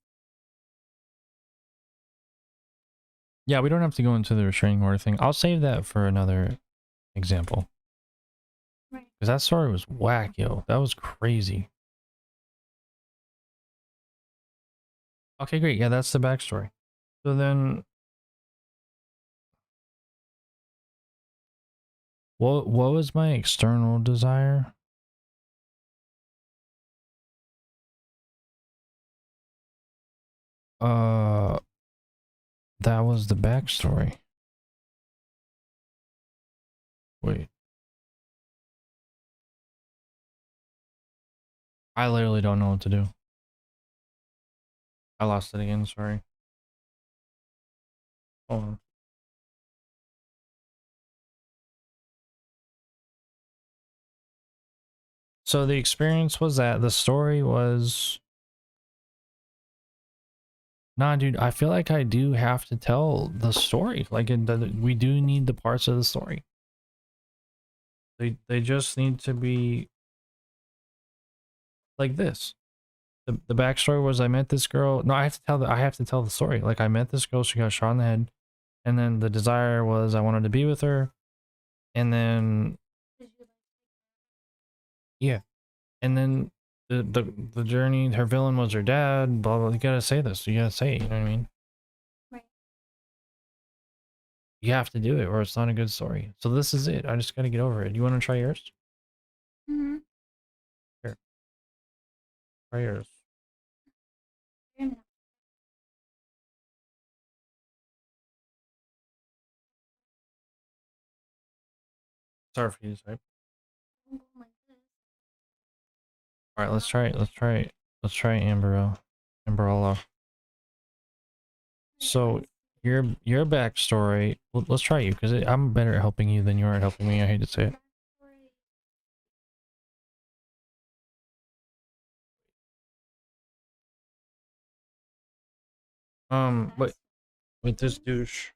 Yeah, we don't have to go into the restraining order thing. I'll save that for another example. Right. Because that story was whack, yo. That was crazy. Okay, great. Yeah, that's the backstory. So then, what was my external desire? That was the backstory. Wait. I literally don't know what to do. I lost it again, sorry. Hold on. So the experience was that the story was... Nah, dude, I feel like I do have to tell the story. Like, we do need the parts of the story. They just need to be like this. The backstory was I met this girl. No, I have to tell the story. Like I met this girl, she got shot in the head, and then the desire was I wanted to be with her, and then yeah, and then the journey. Her villain was her dad. Blah blah. You gotta say this. You gotta say it. You know what I mean? Right. You have to do it, or it's not a good story. So this is it. I just gotta get over it. You want to try yours? Mm-hmm. Here, try yours. Sorry for you to type. All right, let's try it. Let's try Amberella. So your backstory. Let's try you because I'm better at helping you than you are at helping me. I hate to say it. But with this douche,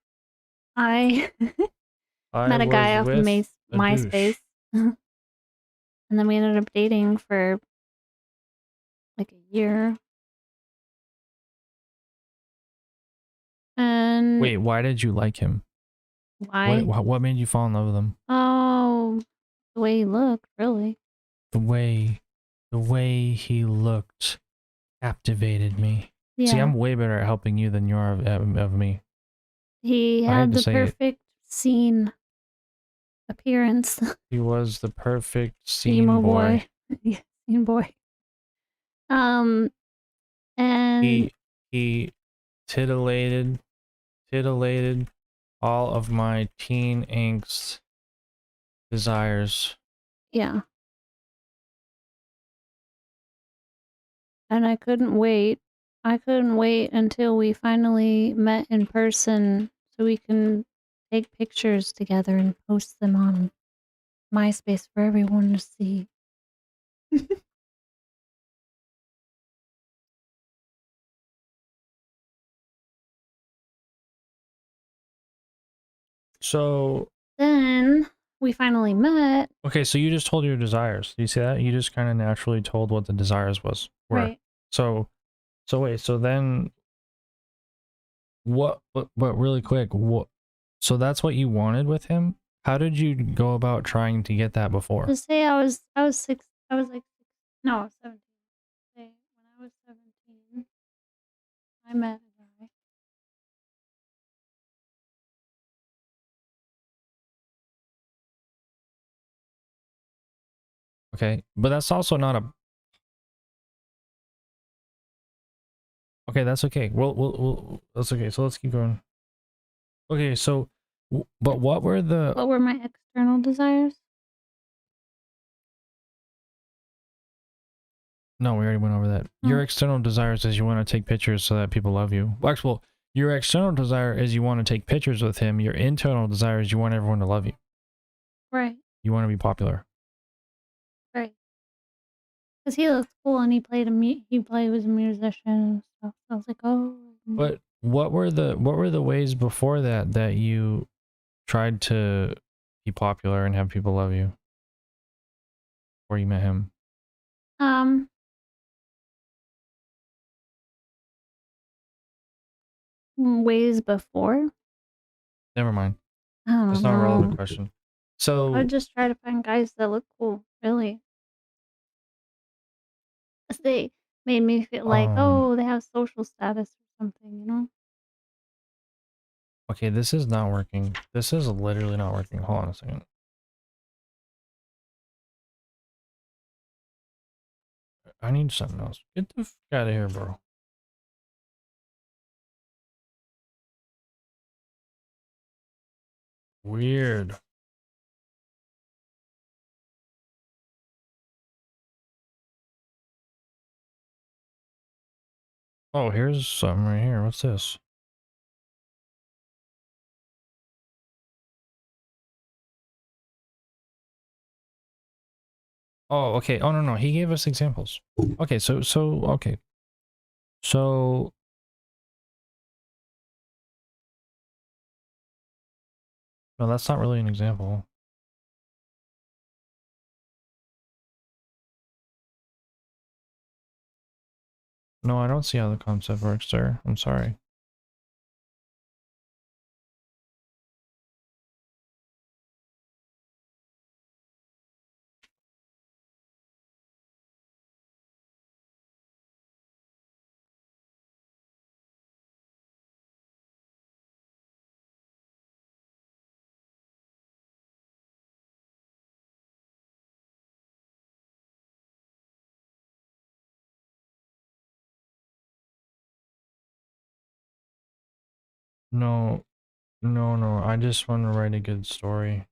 I I met a was guy off of with a MySpace, douche. and then we ended up dating for like a year. And Wait, why did you like him? why? What made you fall in love with him? Oh, the way he looked, really. The way he looked captivated me. See, Yeah. I'm way better at helping you than you are of me. He I hate had to the say it. perfect scene appearance. He was the perfect scene Emo boy. Yeah, scene boy. And He titillated all of my teen angst desires. yeah. And I couldn't wait. I couldn't wait until we finally met in person so we can take pictures together and post them on MySpace for everyone to see. So Then we finally met. okay, so you just told your desires. Do you see that? You just kind of naturally told what the desires were. Right. So wait, so then but really quick, what, so that's what you wanted with him? How did you go about trying to get that before? To say I was six. I was like no, I was 17. Say when I was 17, I met a guy. Okay, but that's also not a okay. That's okay. That's okay. So let's keep going. Okay, so but what were the What were my external desires? no, we already went over that. Oh. Your external desires is you want to take pictures so that people love you. Well, your external desire is you want to take pictures with him. Your internal desire is you want everyone to love you. Right. You want to be popular. Right. Because he looked cool and he played was a musician and stuff. So I was like, oh. But what were the ways before that that you tried to be popular and have people love you? Before you met him? Um. Ways before. Never mind. I don't That's not a relevant know. question. I So would just try to find guys that look cool. Really. 'Cause they made me feel like, oh, they have social status or something, you know? okay, this is not working. This is literally not working. Hold on a second. I need something else. Get the fuck out of here, bro. Weird. Oh, here's something right here. What's this? Oh, okay. Oh, no, no. He gave us examples. Okay, okay. So, no, that's not really an example. No, I don't see how the concept works, sir. I'm sorry. No, no. I just want to write a good story.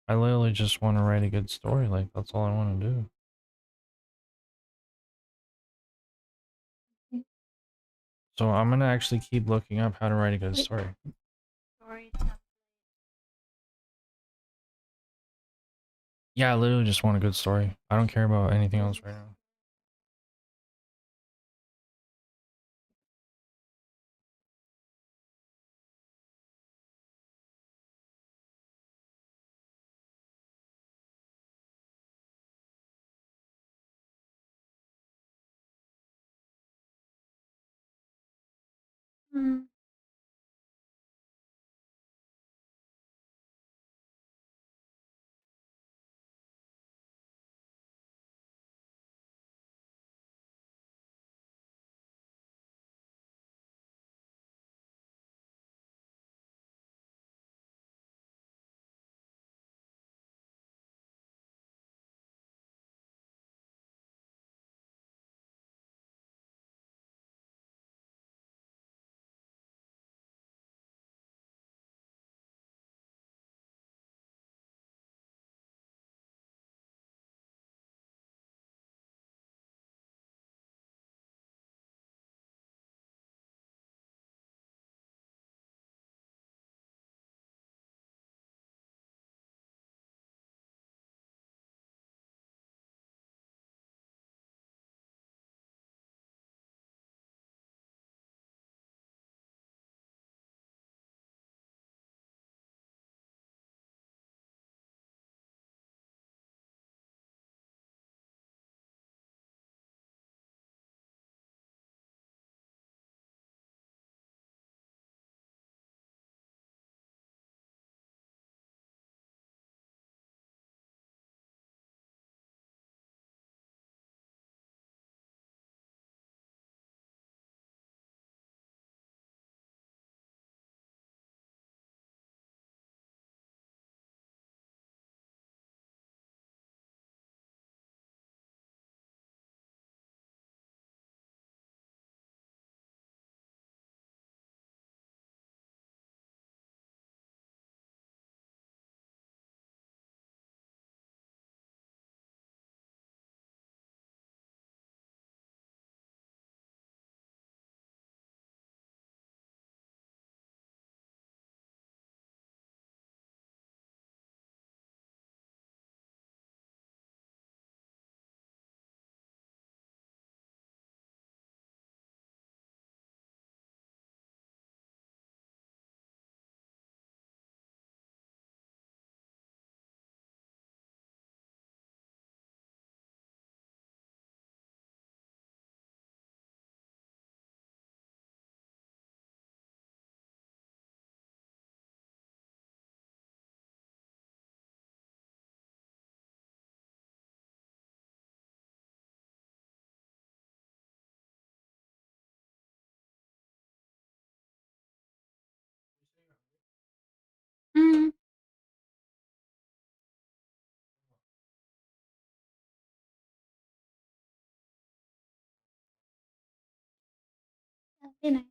I literally just want to write a good story. Like, that's all I want to do. So I'm gonna actually keep looking up how to write a good story. Story. Yeah, I literally just want a good story. I don't care about anything else right now. Mm. Mm. That'd be nice.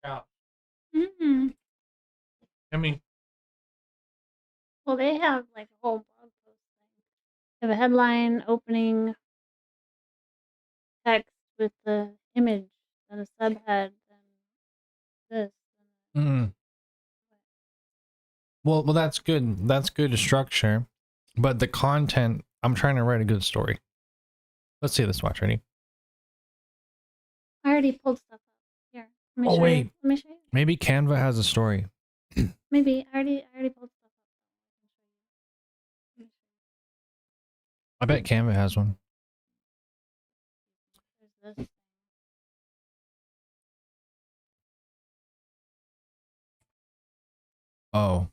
couch. Mm. I mean, Well, they have like a whole blog post thing. They have a headline, opening, text with the image, and a subhead, and this. mm. Well, that's good. That's good structure, but the content. I'm trying to write a good story. Let's see this. Watch, ready? I already pulled stuff up. Here, let me Oh show wait, you. Let me show you. maybe Canva has a story. Maybe I already pulled stuff up. Let me show you. I bet Canva has one. There's this. Oh.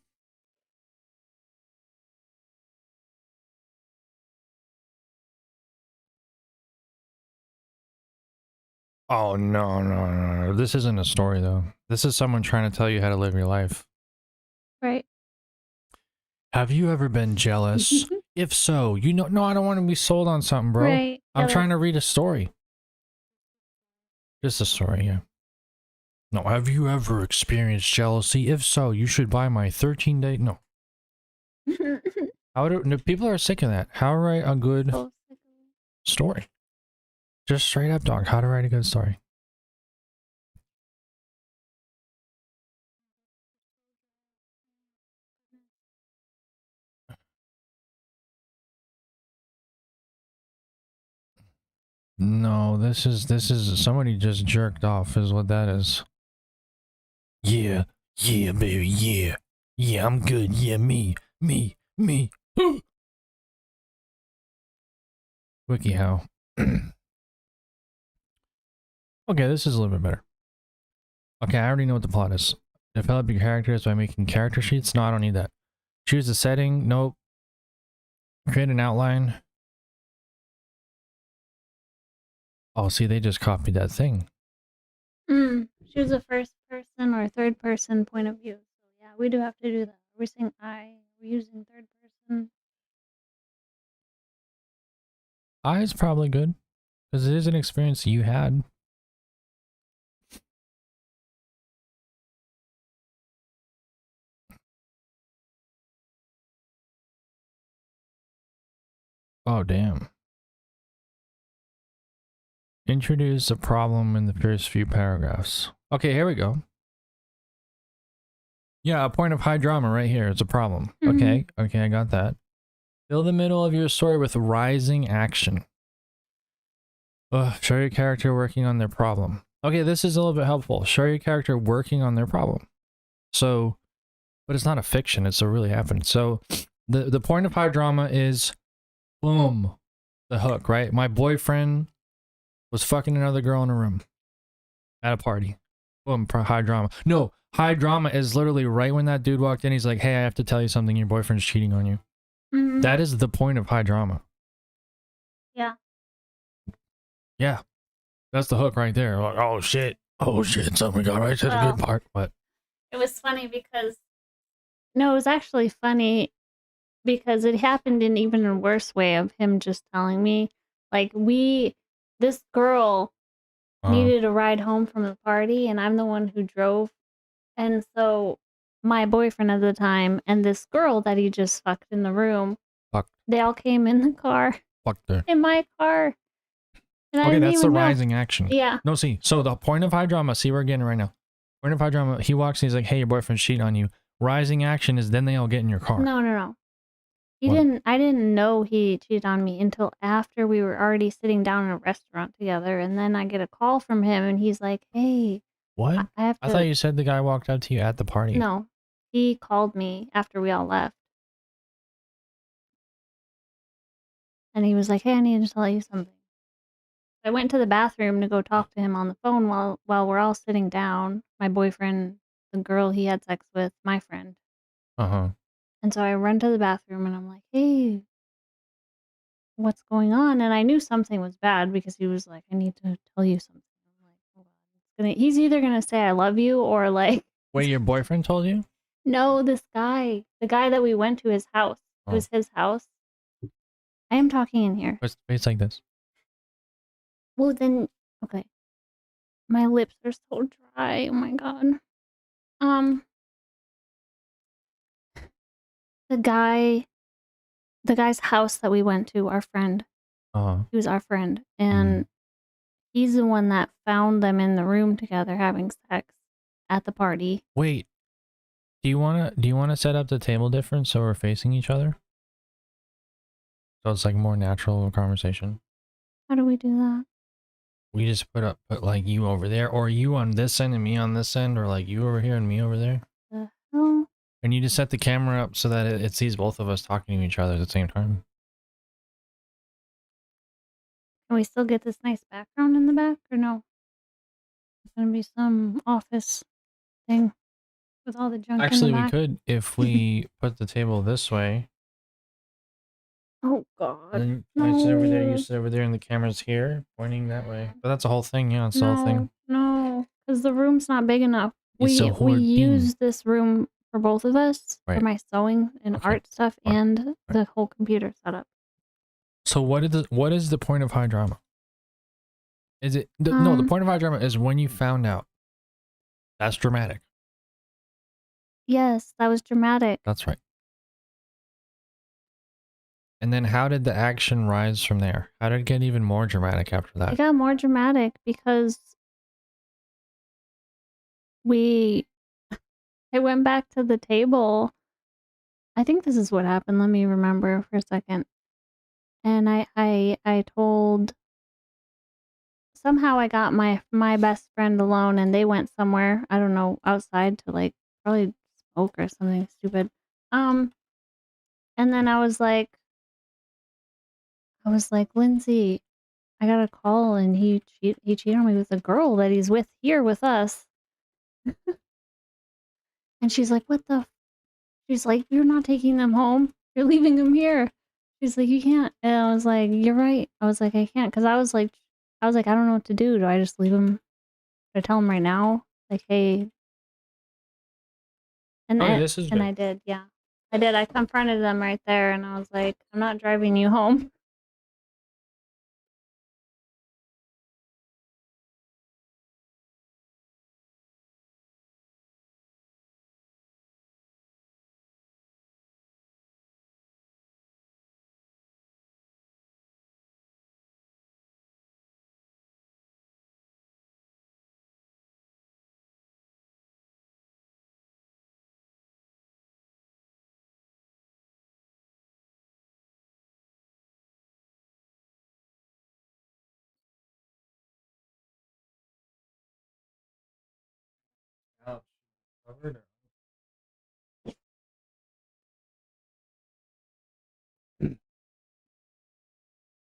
Oh no. This isn't a story though. This is someone trying to tell you how to live your life. Right. Have you ever been jealous? If so, you know, no, I don't want to be sold on something, bro. Right. I'm Yeah, trying to read a story. Just a story, yeah. No, have you ever experienced jealousy? If so, you should buy my 13-day. No. How do no, people are sick of that? How to write a good Oh, sick of it. story? Just straight up, dog. How to write a good story? No, this is somebody just jerked off, is what that is. Yeah, baby, yeah, I'm good. Yeah, me. WikiHow. Okay, this is a little bit better. Okay, I already know what the plot is. Develop your characters by making character sheets. No, I don't need that. Choose a setting. Nope. Create an outline. Oh, see, they just copied that thing. Choose a first person or third person point of view. So yeah, we do have to do that. Are we saying I? Are we using third person? I is probably good. Because it is an experience you had. Oh, damn. Introduce a problem in the first few paragraphs. Okay, here we go. Yeah, a point of high drama right here. It's a problem. Okay, I got that. Fill the middle of your story with rising action. Show your character working on their problem. Okay, this is a little bit helpful. Show your character working on their problem. So, but it's not a fiction. It's a really happened. So, the point of high drama is, boom, the hook, right? My boyfriend was fucking another girl in a room at a party. Boom, high drama. No, high drama is literally right when that dude walked in. He's like, "Hey, I have to tell you something. Your boyfriend's cheating on you." That is the point of high drama. Yeah. Yeah. That's the hook right there. Like, oh shit, something got right to the good part. But it was funny because no, it was actually funny because it happened in even a worse way of him just telling me, like, this girl needed a ride home from the party, and I'm the one who drove, and so my boyfriend at the time and this girl that he just fucked in the room, they all came in the car, in my car. And okay, that's the rising action. Yeah. No, see, so the point of high drama, see, we're getting it right now. Point of high drama, he walks and he's like, "Hey, your boyfriend's cheating on you." Rising action is then they all get in your car. No. I didn't know he cheated on me until after we were already sitting down in a restaurant together, and then I get a call from him and he's like, "Hey, what? I thought you said the guy walked up to you at the party. No, he called me after we all left. And he was like, "Hey, I need to tell you something." I went to the bathroom to go talk to him on the phone while we're all sitting down. My boyfriend, the girl he had sex with, my friend. And so I run to the bathroom and I'm like, "Hey, what's going on?" And I knew something was bad because he was like, "I need to tell you something." I'm like, "Oh God, he's either gonna say I love you or like." Wait, your boyfriend told you? No, the guy that we went to his house. It was his house. I am talking in here. It's like this. Well, then, okay. My lips are so dry. Oh my god. Um, the guy's house that we went to, our friend, Uh, he was our friend, and he's the one that found them in the room together having sex at the party. wait, do you wanna set up the table different so we're facing each other? So it's like more natural conversation. How do we do that? We just put like you over there, or you on this end and me on this end, or like you over here and me over there. The hell? And you just set the camera up so that it sees both of us talking to each other at the same time. Can we still get this nice background in the back, or no? It's gonna be some office thing with all the junk in the Actually, we back. could if we put the table this way. Oh god. And then I sit over there, you No. sit over there, and the camera's here, pointing that way. But that's a whole thing, yeah, it's the whole thing. No, because the room's not big enough. It's a We whole thing. use this room for both of us, Right. for my sewing and Okay. art stuff, Right. and the whole computer setup. So what is the point of high drama? Is it no? The point of high drama is when you found out. That's dramatic. Yes, that was dramatic. That's right. And then how did the action rise from there? How did it get even more dramatic after It that? got more dramatic because I went back to the table. I think this is what happened. Let me remember for a second. And I told, somehow I got my best friend alone, and they went somewhere, I don't know, outside to like probably smoke or something stupid. And then I was like, Lindsay, I got a call, and he cheated on me with a girl that he's with here with us. And she's like, what the? She's like, you're not taking them home. You're leaving them here. She's like, you can't. And I was like, you're right. I was like, I can't, because I was like, I don't know what to do. Do I just leave them? Do I tell them right now? Like, hey. And Oh, this is and good. I did, yeah. I did. I confronted them right there, and I was like, I'm not driving you home.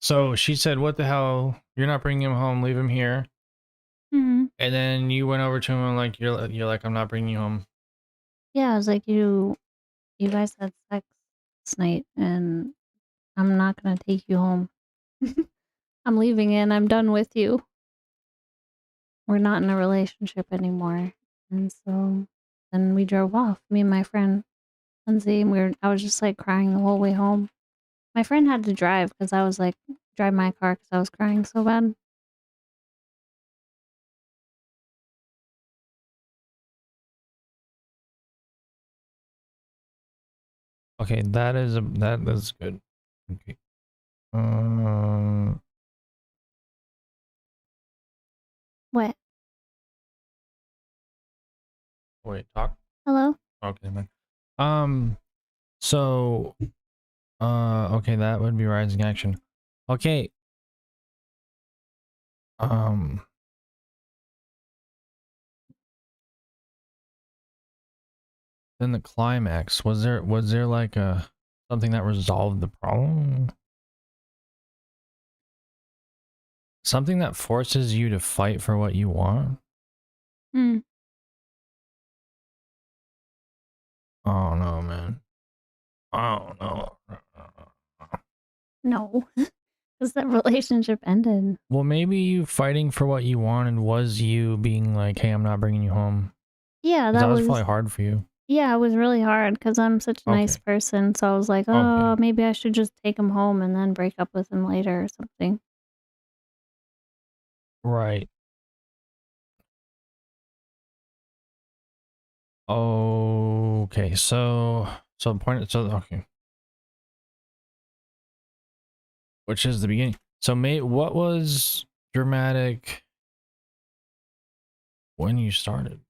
So she said, "What the hell? You're not bringing him home. Leave him here." Mm-hmm. And then you went over to him and like you're like, "I'm not bringing you home." Yeah, I was like, you guys had sex last night, and I'm not gonna take you home. I'm leaving, and I'm done with you. We're not in a relationship anymore. And so then we drove off, me and my friend Lindsay, and I was just like crying the whole way home. My friend had to drive because I was like, drive my car because I was crying so bad. Okay, that is good. Okay. What? Wait, talk. Hello? Okay, man. So, okay, that would be rising action. Okay. Then the climax, was there like something that resolved the problem? Something that forces you to fight for what you want? Hmm. Oh no, man. Oh no. No. Because that relationship ended. Well, maybe you fighting for what you wanted was you being like, "Hey, I'm not bringing you home." Yeah, 'Cause that that was was, probably hard for you. yeah, it was really hard because I'm such a nice Okay. person. So I was like, oh, Okay. maybe I should just take him home and then break up with him later or something. Right. Okay, so okay, which is the beginning. So, mate, what was dramatic when you started?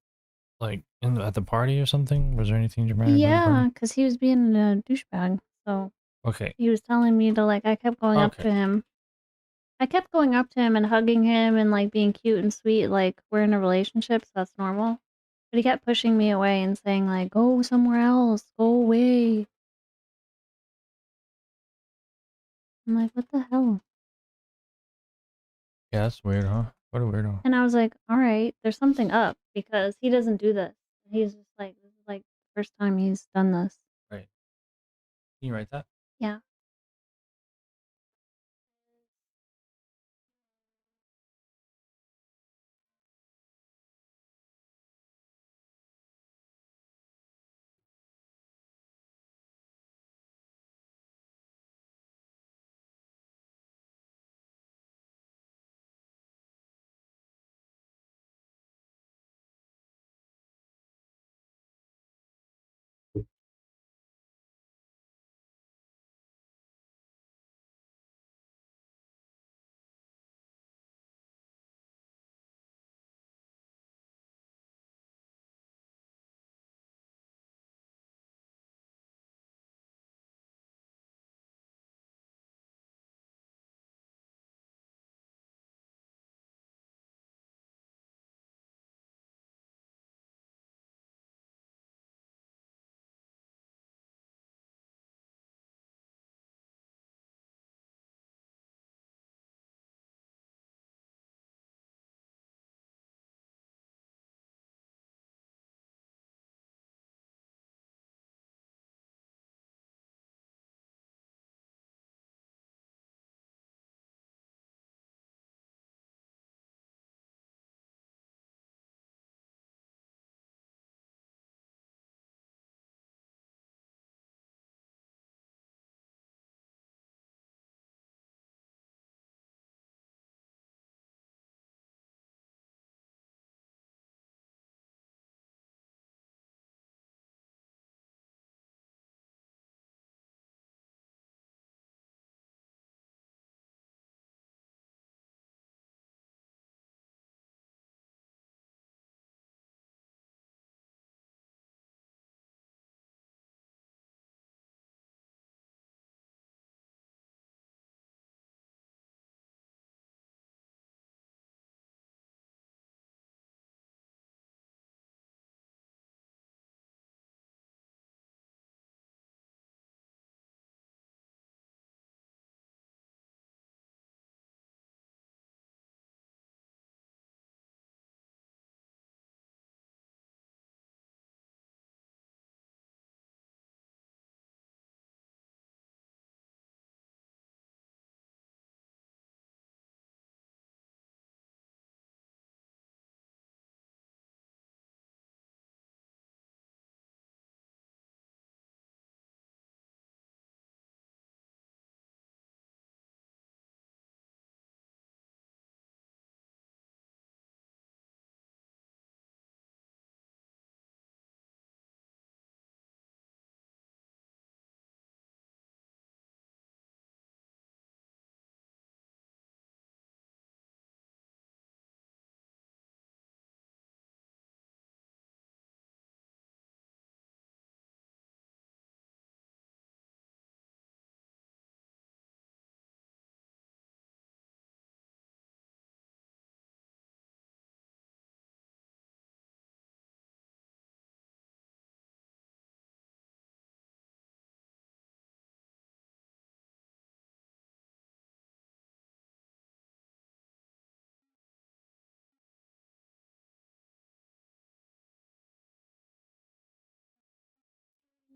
Like at the party or something? Was there anything dramatic about the Yeah, party? because he was being a douchebag. So Okay. he was telling me to like. I kept going up Okay. to him. I kept going up to him and hugging him and like being cute and sweet. Like we're in a relationship, so that's normal. But he kept pushing me away and saying like, "Go somewhere else. Go away." I'm like, "What the hell?" Yeah, that's weird, huh? What a weirdo. And I was like, "All right, there's something up because he doesn't do this." He's just like, "This is like the first time he's done this." Right. Can you write that? Yeah.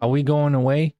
Are we going away?